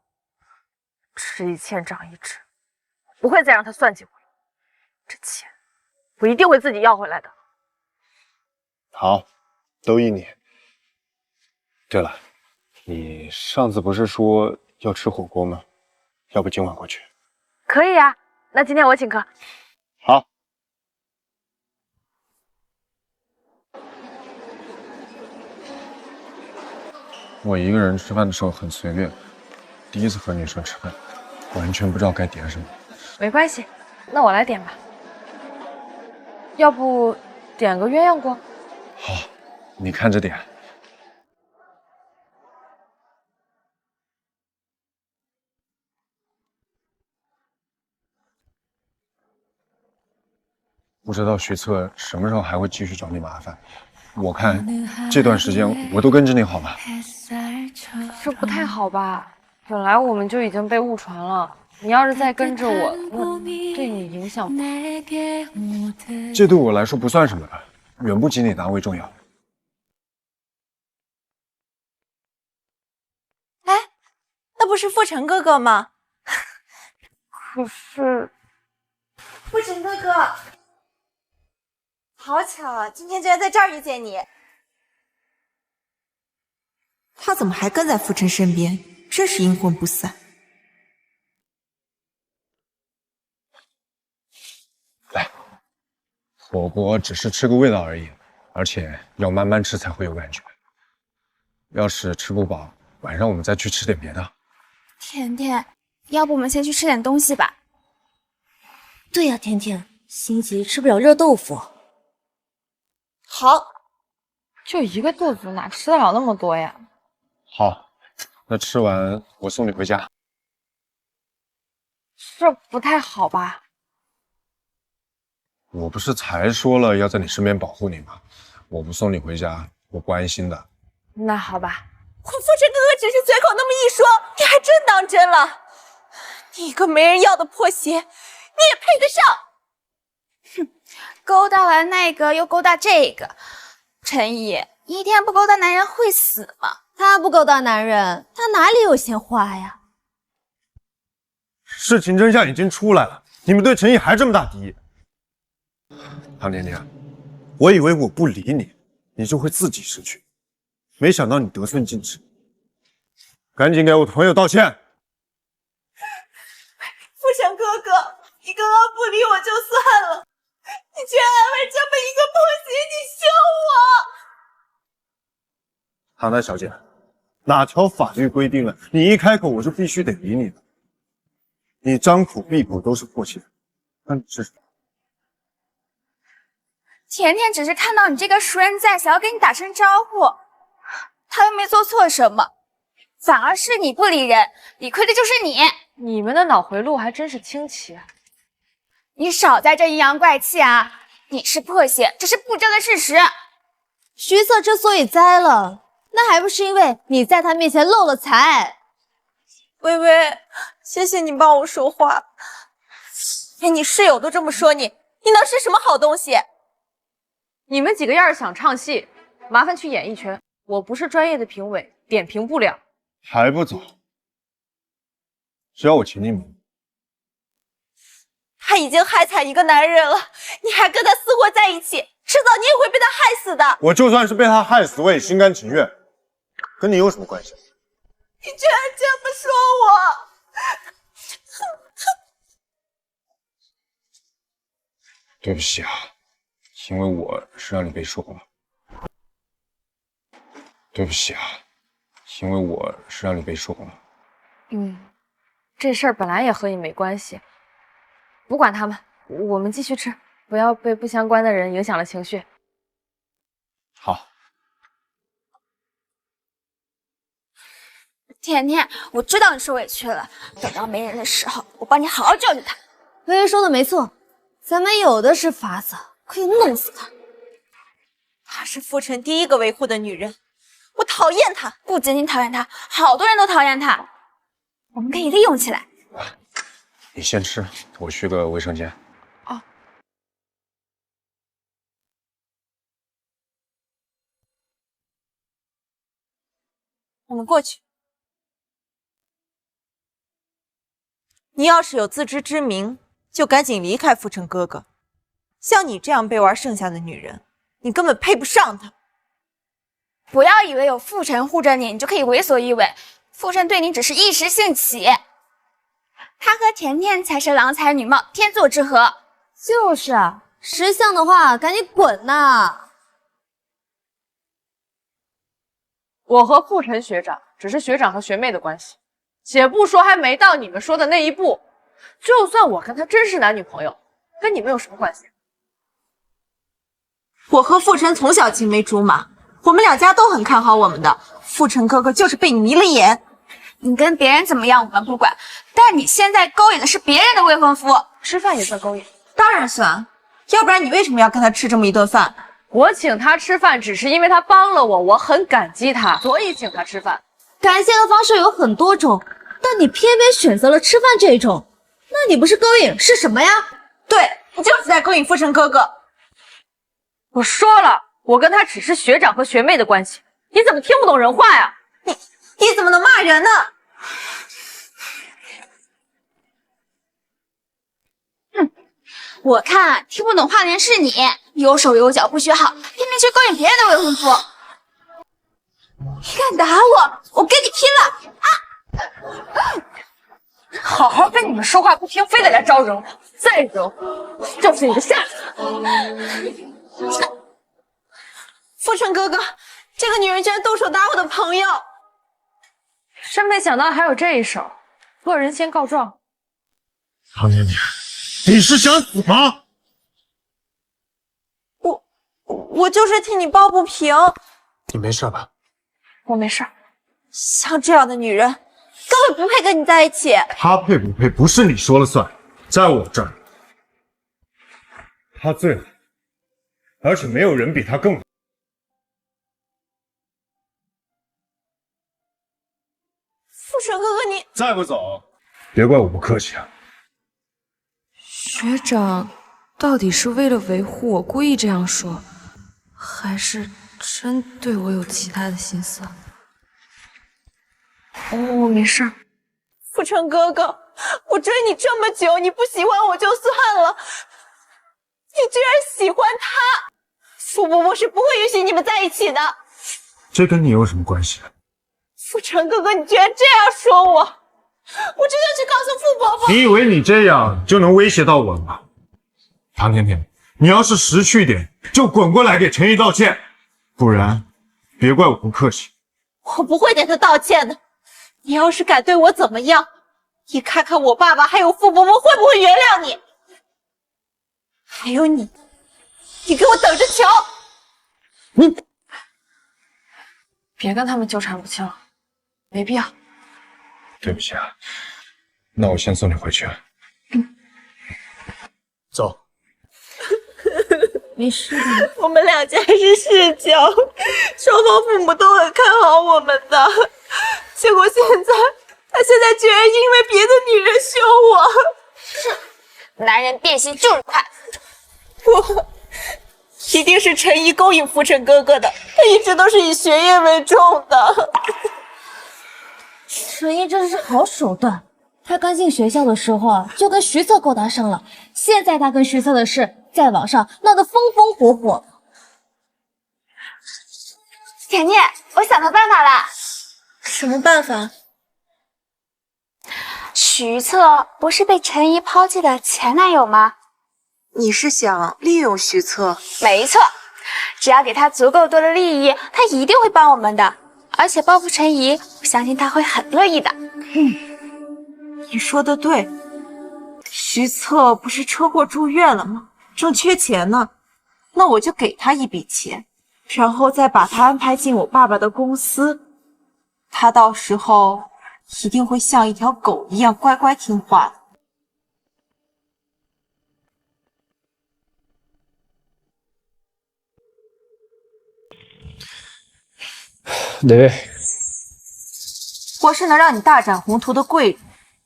吃一堑长一智，不会再让他算计我了。这钱我一定会自己要回来的。好，都依你。对了，你上次不是说要吃火锅吗？要不今晚过去？可以啊，那今天我请客。好。我一个人吃饭的时候很随便，第一次和女生吃饭，完全不知道该点什么。没关系，那我来点吧。要不点个鸳鸯锅？好，你看着点。不知道徐策什么时候还会继续找你麻烦。我看这段时间我都跟着你好了。这不太好吧？本来我们就已经被误传了，你要是再跟着我，那对你影响不大。这对我来说不算什么了，远不及你的安危重要。哎，那不是傅成哥哥吗？可是，傅成哥哥，好巧啊，今天居然在这儿遇见你。他怎么还跟在傅成身边？真是阴魂不散。来，火锅只是吃个味道而已，而且要慢慢吃才会有感觉。要是吃不饱，晚上我们再去吃点别的。甜甜，要不我们先去吃点东西吧？对呀，甜甜，心急吃不了热豆腐。好，就一个肚子，哪吃得了那么多呀？好，那吃完我送你回家。这不太好吧？我不是才说了要在你身边保护你吗？我不送你回家，我不安心的。那好吧。傅成哥哥只是随口那么一说，你还真当真了？你一个没人要的破鞋，你也配得上？哼，勾搭完那个又勾搭这个，陈怡，一天不勾搭男人会死吗？他不勾搭男人，他哪里有闲话呀？事情真相已经出来了，你们对陈毅还这么大敌意。唐甜甜，我以为我不理你，你就会自己失去，没想到你得寸进尺。赶紧给我朋友道歉！傅成哥哥，你刚刚不理我就算了，你居然还为这么一个破鞋，你凶我！唐丹小姐，哪条法律规定了你一开口我就必须得理你的？你张口闭口都是破鞋，那你是什么？甜甜只是看到你这个熟人在，想要跟你打声招呼，他又没做错什么，反而是你不理人，理亏的就是你。你们的脑回路还真是清奇啊！你少在这阴阳怪气啊！你是破鞋，这是不争的事实。徐策之所以栽了，那还不是因为你在他面前漏了财？微微，谢谢你帮我说话。连你室友都这么说你，你能是什么好东西？你们几个要是想唱戏，麻烦去演艺圈，我不是专业的评委，点评不了。还不走？只要我请你们。他已经害惨一个男人了，你还跟他厮混在一起，迟早你也会被他害死的。我就算是被他害死，我也心甘情愿，跟你有什么关系？你居然这么说我！对不起啊，因为我是让你被说了。对不起啊，因为我是让你被说了。这事儿本来也和你没关系，不管他们，我们继续吃，不要被不相关的人影响了情绪。好。甜甜，我知道你受委屈了，等到没人的时候，我帮你好好教训他。微微说的没错，咱们有的是法子，可以弄死他。她是傅成第一个维护的女人，我讨厌她。不仅仅讨厌她，好多人都讨厌她。我们可以利用起来。你先吃，我去个卫生间。哦。我们过去。你要是有自知之明，就赶紧离开傅成哥哥。像你这样被玩剩下的女人，你根本配不上他。不要以为有傅成护着你，你就可以为所欲为。傅成对你只是一时兴起，他和甜甜才是郎才女貌，天作之合。就是啊，识相的话赶紧滚呐！我和傅成学长只是学长和学妹的关系，且不说还没到你们说的那一步，就算我跟他真是男女朋友，跟你们有什么关系？我和傅成从小青梅竹马，我们两家都很看好我们的。傅成哥哥就是被你迷了眼。你跟别人怎么样我们不管，但你现在勾引的是别人的未婚夫，吃饭也算勾引？当然算，要不然你为什么要跟他吃这么一顿饭？我请他吃饭只是因为他帮了我，我很感激他，所以请他吃饭。感谢的方式有很多种，但你偏偏选择了吃饭这种，那你不是勾引是什么呀？对，你就是在勾引傅成哥哥。我说了，我跟他只是学长和学妹的关系，你怎么听不懂人话呀？你怎么能骂人呢？我看听不懂话的人是你，有手有脚不学好，拼命去勾引别人的未婚夫。你敢打我，我跟你拼了！好好跟你们说话不听，非得来招惹我，再惹我就是你的下场。富春哥哥，这个女人居然动手打我的朋友！真没想到还有这一手，恶人先告状。唐年年，你是想死吗？我就是替你抱不平。你没事吧？我没事。像这样的女人，根本不配跟你在一起。她配不配不是你说了算，在我这儿，她最好，而且没有人比她更好。富春哥哥，你再不走，别怪我不客气啊。学长到底是为了维护我故意这样说，还是真对我有其他的心思？我没事。富春哥哥，我追你这么久，你不喜欢我就算了，你居然喜欢他！傅伯伯是不会允许你们在一起的。这跟你有什么关系？富春哥哥，你居然这样说我，我真要去告诉傅伯伯。你以为你这样就能威胁到我吗？唐甜甜，你要是识趣点，就滚过来给陈毅道歉，不然别怪我不客气。我不会给他道歉的。你要是敢对我怎么样，你看看我爸爸还有傅伯伯会不会原谅你？还有你给我等着瞧！你别跟他们纠缠不清，没必要。对不起啊，那我先送你回去。走。没事的。我们两家是世交，双方父母都很看好我们的，结果他现在居然因为别的女人凶我。男人变心就是快。一定是陈怡勾引浮尘哥哥的，他一直都是以学业为重的。陈毅真是好手段，他刚进学校的时候啊，就跟徐策勾搭上了，现在他跟徐策的事在网上闹得风风火火。姐姐，我想到办法了。什么办法？徐策不是被陈怡抛弃的前男友吗？你是想利用徐策？没错，只要给他足够多的利益，他一定会帮我们的。而且报复陈怡，我相信他会很乐意的。你说的对，徐策不是车祸住院了吗？正缺钱呢，那我就给他一笔钱，然后再把他安排进我爸爸的公司，他到时候一定会像一条狗一样乖乖听话的。哪位？我是能让你大展宏图的贵人，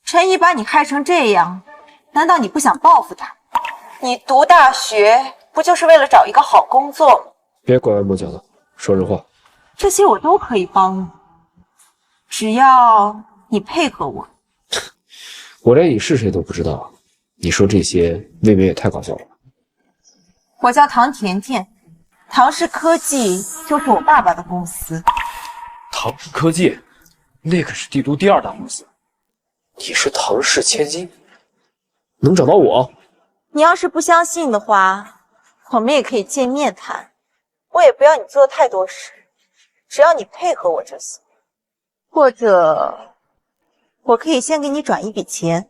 陈怡把你害成这样，难道你不想报复他？你读大学不就是为了找一个好工作吗？别拐弯抹角的，说实话。这些我都可以帮你，只要你配合我。我连你是谁都不知道，你说这些未免也太搞笑了吧？我叫唐甜甜，唐氏科技就是我爸爸的公司。唐氏科技，那可是帝都第2大公司。你是唐氏千金，能找到我？你要是不相信的话，我们也可以见面谈。我也不要你做太多事，只要你配合我就行。或者，我可以先给你转一笔钱，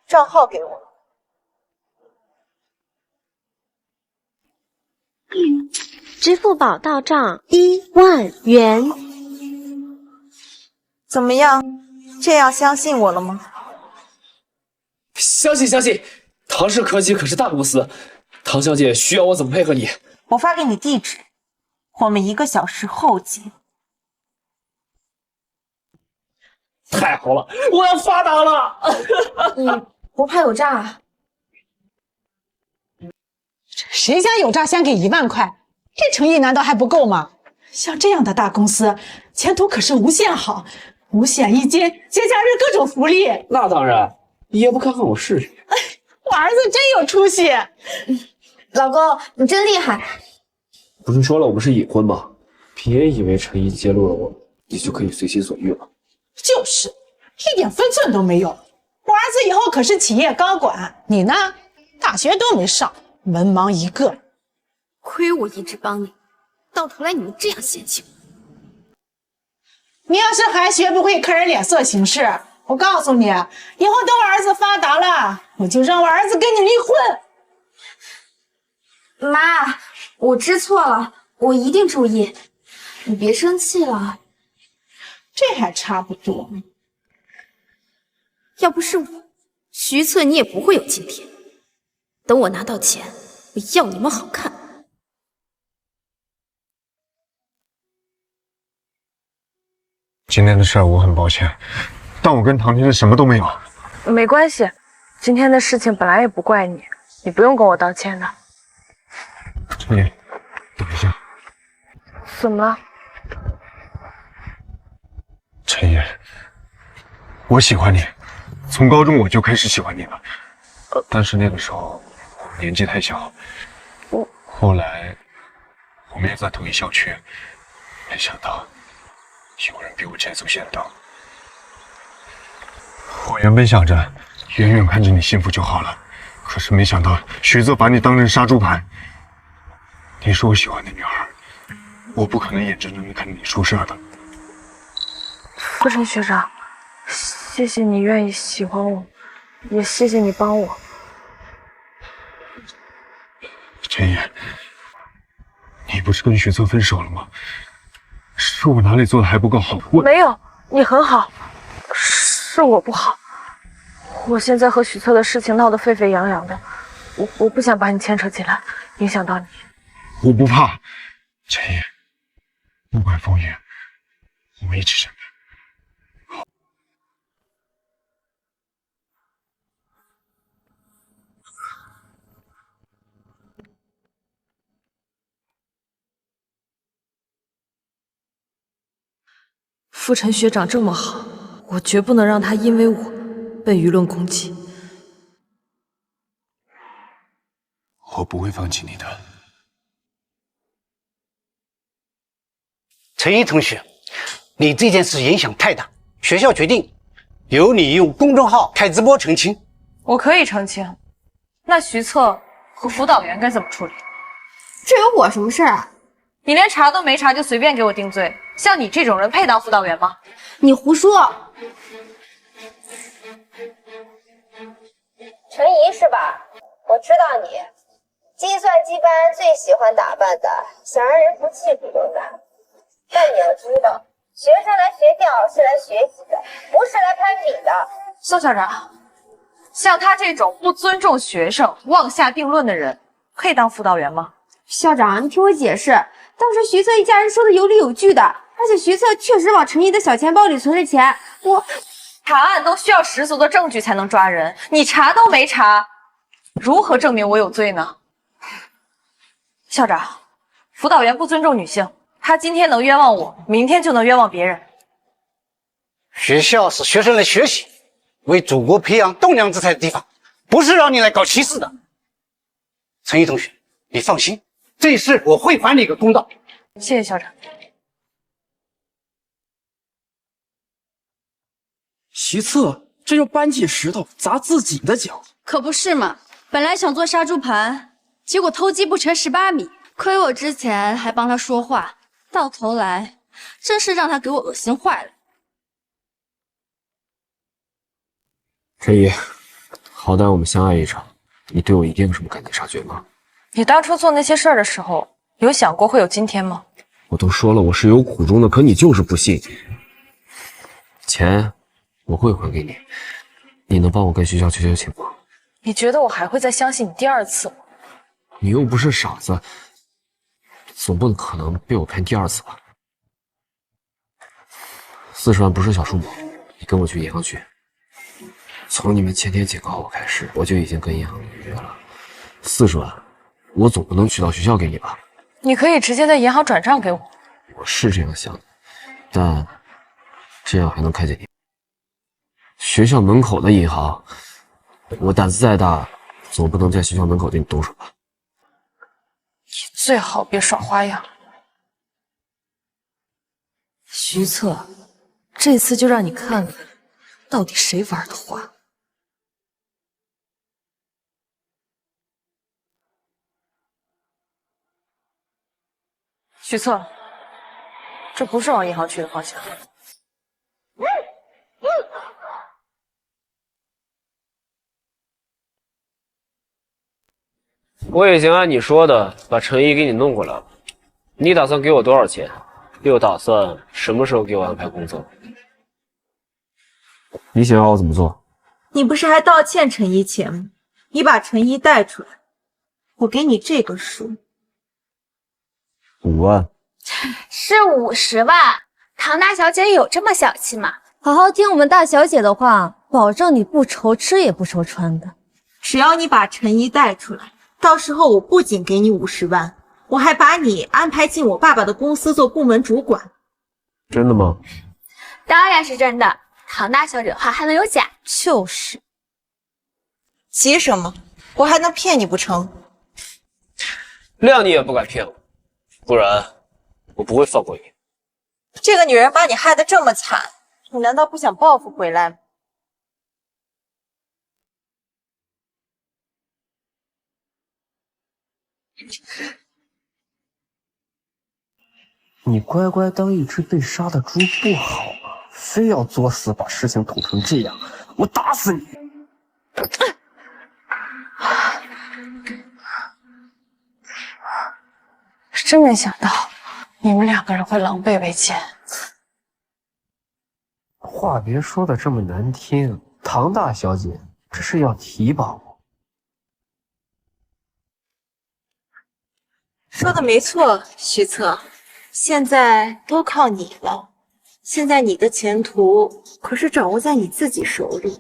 账号给我。支付宝到账1万元。怎么样？这样相信我了吗？相信相信，唐氏科技可是大公司，唐小姐需要我怎么配合你？我发给你地址，我们1个小时后见。太好了，我要发达了！不怕有诈啊？谁家有诈先给1万块？这诚意难道还不够吗？像这样的大公司，前途可是无限好，5险1金，节假日各种福利。那当然，也不看看我试试。我我儿子真有出息。老公，你真厉害。不是说了我们是隐婚吗？别以为陈毅揭露了我，你就可以随心所欲了。就是，一点分寸都没有。我儿子以后可是企业高管，你呢，大学都没上，文盲一个。亏我一直帮你，到头来你们这样嫌弃我。你要是还学不会看人脸色行事，我告诉你，以后等我儿子发达了，我就让我儿子跟你离婚。妈，我知错了，我一定注意。你别生气了。这还差不多。要不是我，徐策你也不会有今天。等我拿到钱，我要你们好看。今天的事儿我很抱歉，但我跟唐天是什么都没有。没关系，今天的事情本来也不怪你，你不用跟我道歉的。陈毅，等一下。怎么了？陈毅，我喜欢你，从高中我就开始喜欢你了。但是那个时候我们年纪太小，后来我们也在同一校区，没想到有人比我捷足先登。我原本想着远远看着你幸福就好了，可是没想到徐策把你当成杀猪盘。你是我喜欢的女孩，我不可能眼睁睁的看着你出事的。傅晨学长，谢谢你愿意喜欢我，也谢谢你帮我。陈毅，你不是跟徐策分手了吗？是我哪里做的还不够好？没有，你很好，是我不好。我现在和许策的事情闹得沸沸扬扬的，我不想把你牵扯进来，影响到你。我不怕，陈毅，不管风雨，我们一起承担。傅晨学长这么好，我绝不能让他因为我被舆论攻击。我不会放弃你的。陈毅同学，你这件事影响太大，学校决定由你用公众号开直播澄清。我可以澄清，那徐策和辅导员该怎么处理？这有我什么事啊？你连查都没查就随便给我定罪，像你这种人配当辅导员吗？你胡说！陈怡是吧？我知道你，计算机班最喜欢打扮的，想让人服气不都难。但你要知道，学生来学校是来学习的，不是来攀比的。宋校长，像他这种不尊重学生、妄下定论的人，配当辅导员吗？校长，你听我解释，当时徐策一家人说的有理有据的，而且徐策确实往陈毅的小钱包里存着钱。查案都需要十足的证据才能抓人，你查都没查，如何证明我有罪呢？校长，辅导员不尊重女性，他今天能冤枉我，明天就能冤枉别人。学校是学生来学习，为祖国培养栋梁之才的地方，不是让你来搞歧视的。陈毅同学，你放心，这事我会还你个公道。谢谢校长。徐策这用搬起石头砸自己的脚，可不是嘛！本来想做杀猪盘，结果偷鸡不成蚀把米。亏我之前还帮他说话，到头来真是让他给我恶心坏了。陈怡，好歹我们相爱一场，你对我一定有什么感情察觉吗？你当初做那些事儿的时候，有想过会有今天吗？我都说了我是有苦衷的，可你就是不信。钱我会还给你，你能帮我跟学校求情吗？你觉得我还会再相信你第二次吗？你又不是傻子，总不可能被我骗第二次吧？40万不是小数目，你跟我去银行取。从你们前天警告我开始，我就已经跟银行预约了。40万，我总不能取到学校给你吧？你可以直接在银行转账给我。我是这样想的，但这样还能看见你。学校门口的银行，我胆子再大，总不能在学校门口对你动手吧？你最好别耍花样。徐策，这次就让你看看，到底谁玩的花。徐策，这不是往银行去的方向。我已经按你说的把陈怡给你弄过来了。你打算给我多少钱？又打算什么时候给我安排工作？你想要我怎么做？你不是还倒欠陈一钱吗？你把陈一带出来，我给你这个数。5万。是50万。唐大小姐有这么小气吗？好好听我们大小姐的话，保证你不愁吃也不愁穿的。只要你把陈一带出来，到时候我不仅给你50万，我还把你安排进我爸爸的公司做部门主管。真的吗？当然是真的。唐大小姐的话还能有假？就是。急什么？我还能骗你不成？谅你也不敢骗我，不然我不会放过你。这个女人把你害得这么惨，你难道不想报复回来吗？你乖乖当一只被杀的猪不好吗？非要作死把事情捅成这样，我打死你！真没想到你们2个人会狼狈为奸。话别说的这么难听，唐大小姐这是要提拔我。说的没错，徐策，现在都靠你了。现在你的前途可是掌握在你自己手里。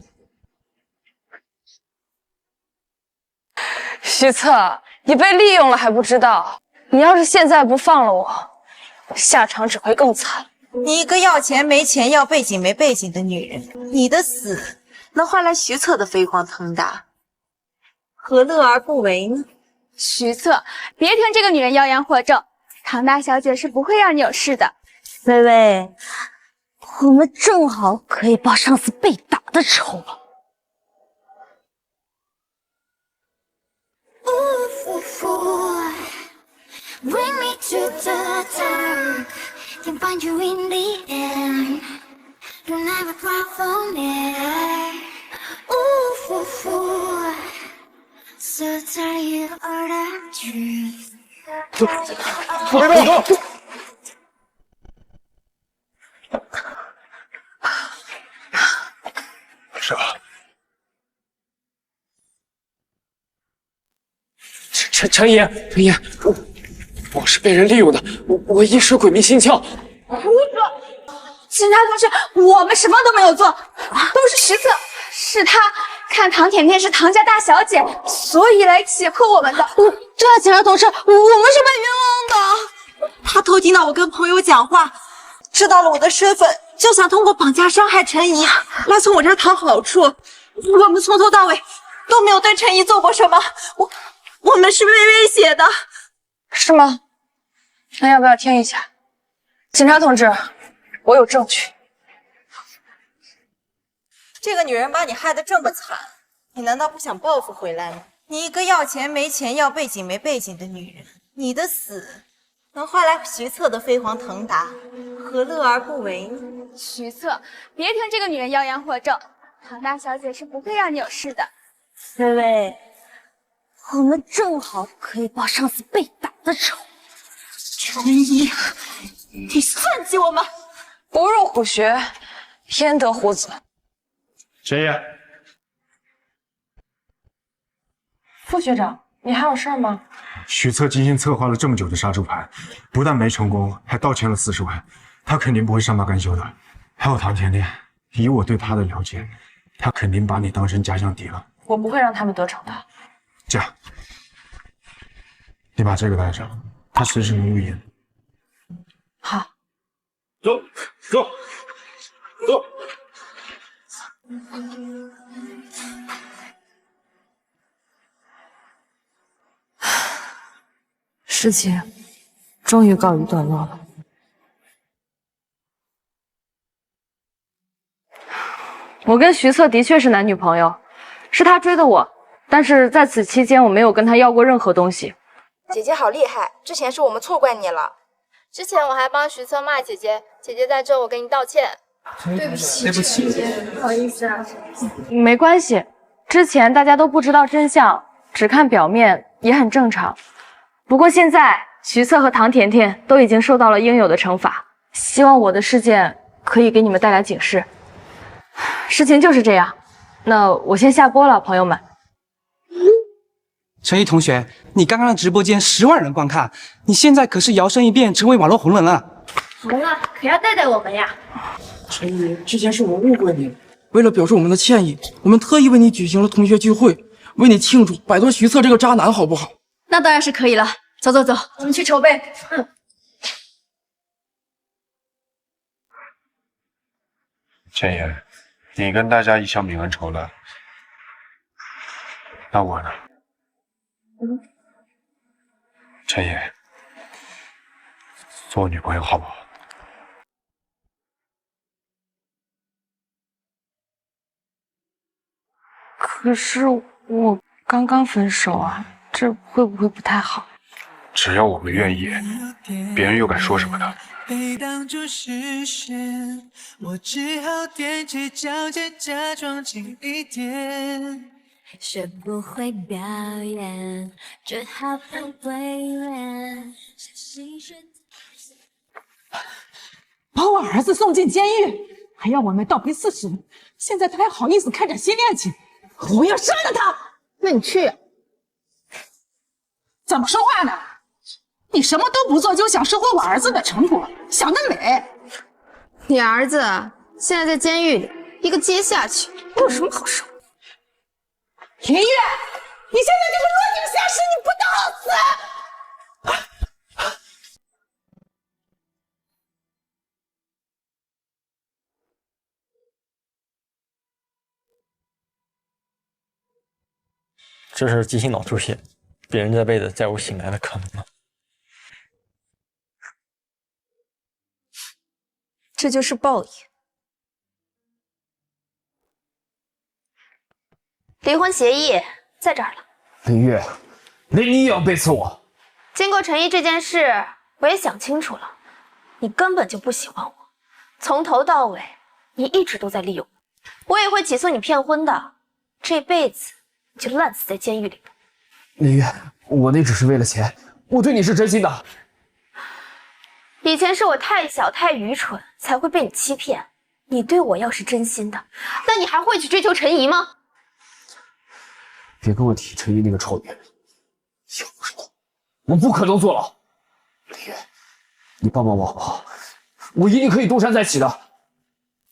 徐策，你被利用了还不知道？你要是现在不放了我，下场只会更惨。你一个要钱没钱、要背景没背景的女人，你的死能换来徐策的飞黄腾达，何乐而不为呢？徐策，别听这个女人妖言惑众，唐大小姐是不会让你有事的。微微，我们正好可以报上次被打的仇了。Bring me to the dark, can find you in the end. You'll never cry for me. Ooh, so tired of the truth. 别动！是吧？陈爷，我是被人利用的，我一时鬼迷心窍。胡说！警察同志，我们什么都没有做，都是徐策，是他看唐甜甜是唐家大小姐，所以来胁迫我们的。对啊，警察同志，我们是被冤枉的。他偷听到我跟朋友讲话，知道了我的身份，就想通过绑架伤害陈怡，来从我这儿讨好处。我们从头到尾都没有对陈怡做过什么，我们是被威胁的。是吗？那要不要听一下？警察同志，我有证据。这个女人把你害得这么惨，你难道不想报复回来吗？你一个要钱没钱、要背景没背景的女人，你的死能换来徐策的飞黄腾达，何乐而不为呢？徐策，别听这个女人妖言惑众，唐大小姐是不会让你有事的。微微，我们正好可以报上次被打的仇。陈怡，你算计我们！不入虎穴，焉得虎子？陈毅，副学长，你还有事吗？许策精心策划了这么久的杀猪盘，不但没成功，还倒欠了40万，他肯定不会善罢甘休的。还有唐甜甜，以我对他的了解，他肯定把你当成假想敌了。我不会让他们得逞的。这样，你把这个带上，他随时能录音。好。走。事情终于告一段落了。我跟徐策的确是男女朋友，是他追的我，但是在此期间我没有跟他要过任何东西。姐姐好厉害，之前是我们错怪你了。之前我还帮徐策骂姐姐，姐姐在这，我给你道歉。对不起，对不起，不好意思啊。没关系，之前大家都不知道真相，只看表面也很正常。不过现在徐策和唐甜甜都已经受到了应有的惩罚，希望我的事件可以给你们带来警示。事情就是这样，那我先下播了，朋友们。陈毅同学，你刚刚的直播间10万人观看，你现在可是摇身一变成为网络红人了。红了，可要带带我们呀！陈怡，之前是我误会你，为了表示我们的歉意，我们特意为你举行了同学聚会，为你庆祝摆脱徐策这个渣男，好不好？那当然是可以了。走走走，我们去筹备。千言，你跟大家一笑泯恩仇了，那我呢？陈言，做我女朋友好不好？可是我刚刚分手啊，这会不会不太好？只要我们愿意，别人又敢说什么呢？被挡住视线，我只好踮起脚尖，假装近一点。学不会表演，只好不会脸。把我儿子送进监狱，还要我们倒赔40，现在他还好意思开展新恋情，我要杀了他！那你去。怎么说话呢？你什么都不做就想收回我儿子的成果，想得美！你儿子现在在监狱里，一个接下去，有什么好受？林月，你现在就是落井下石，你不得好死！这是急性脑出血，别人这辈子再无醒来的可能了。这就是报应。离婚协议在这儿了。林月，连你也要背刺我？经过陈毅这件事，我也想清楚了，你根本就不喜欢我，从头到尾你一直都在利用我，我也会起诉你骗婚的，这辈子你就烂死在监狱里吧。林月，我那只是为了钱，我对你是真心的。以前是我太小太愚蠢，才会被你欺骗。你对我要是真心的，那你还会去追求陈怡吗？别跟我提陈怡那个臭女人，要不是我不可能坐牢。林月，你帮帮我好不好？我一定可以东山再起的。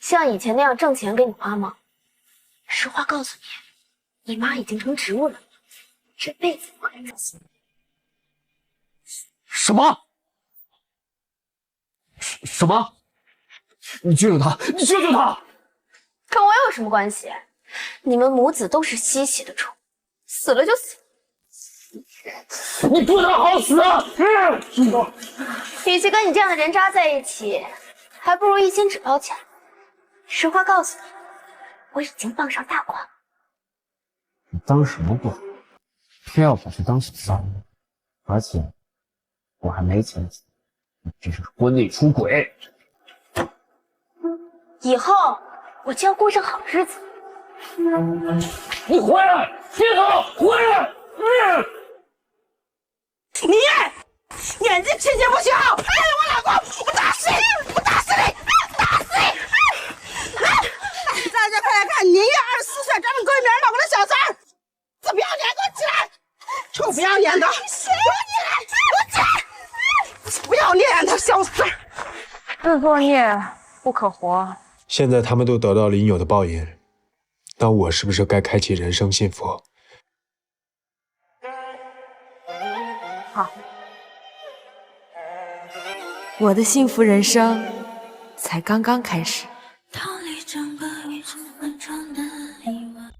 像以前那样挣钱给你花吗？实话告诉你，你妈已经成植物了，这辈子不可能再行。什么？什么？你救救他！你救救他！跟我有什么关系？你们母子都是吸血的虫，死了就死。你不能好死啊！与其跟你这样的人渣在一起，还不如一心只捞钱。实话告诉你，我已经傍上大款。你当什么官？偏要跑去当小三，而且我还没钱死，你这是婚内出轨。以后我就要过上好日子。你回来！别走！回来！你眼睛气节不小！哎，我老公，我打死你！我打死你！打死你！大家快来看，宁月24岁，咱们闺蜜老公的小三儿，死不要脸，给我起来！臭不要脸的！给我起来！给我起来！不要脸的小三儿！自作孽不可活。现在他们都得到了应有的报应，那我是不是该开启人生幸福？好，我的幸福人生才刚刚开始。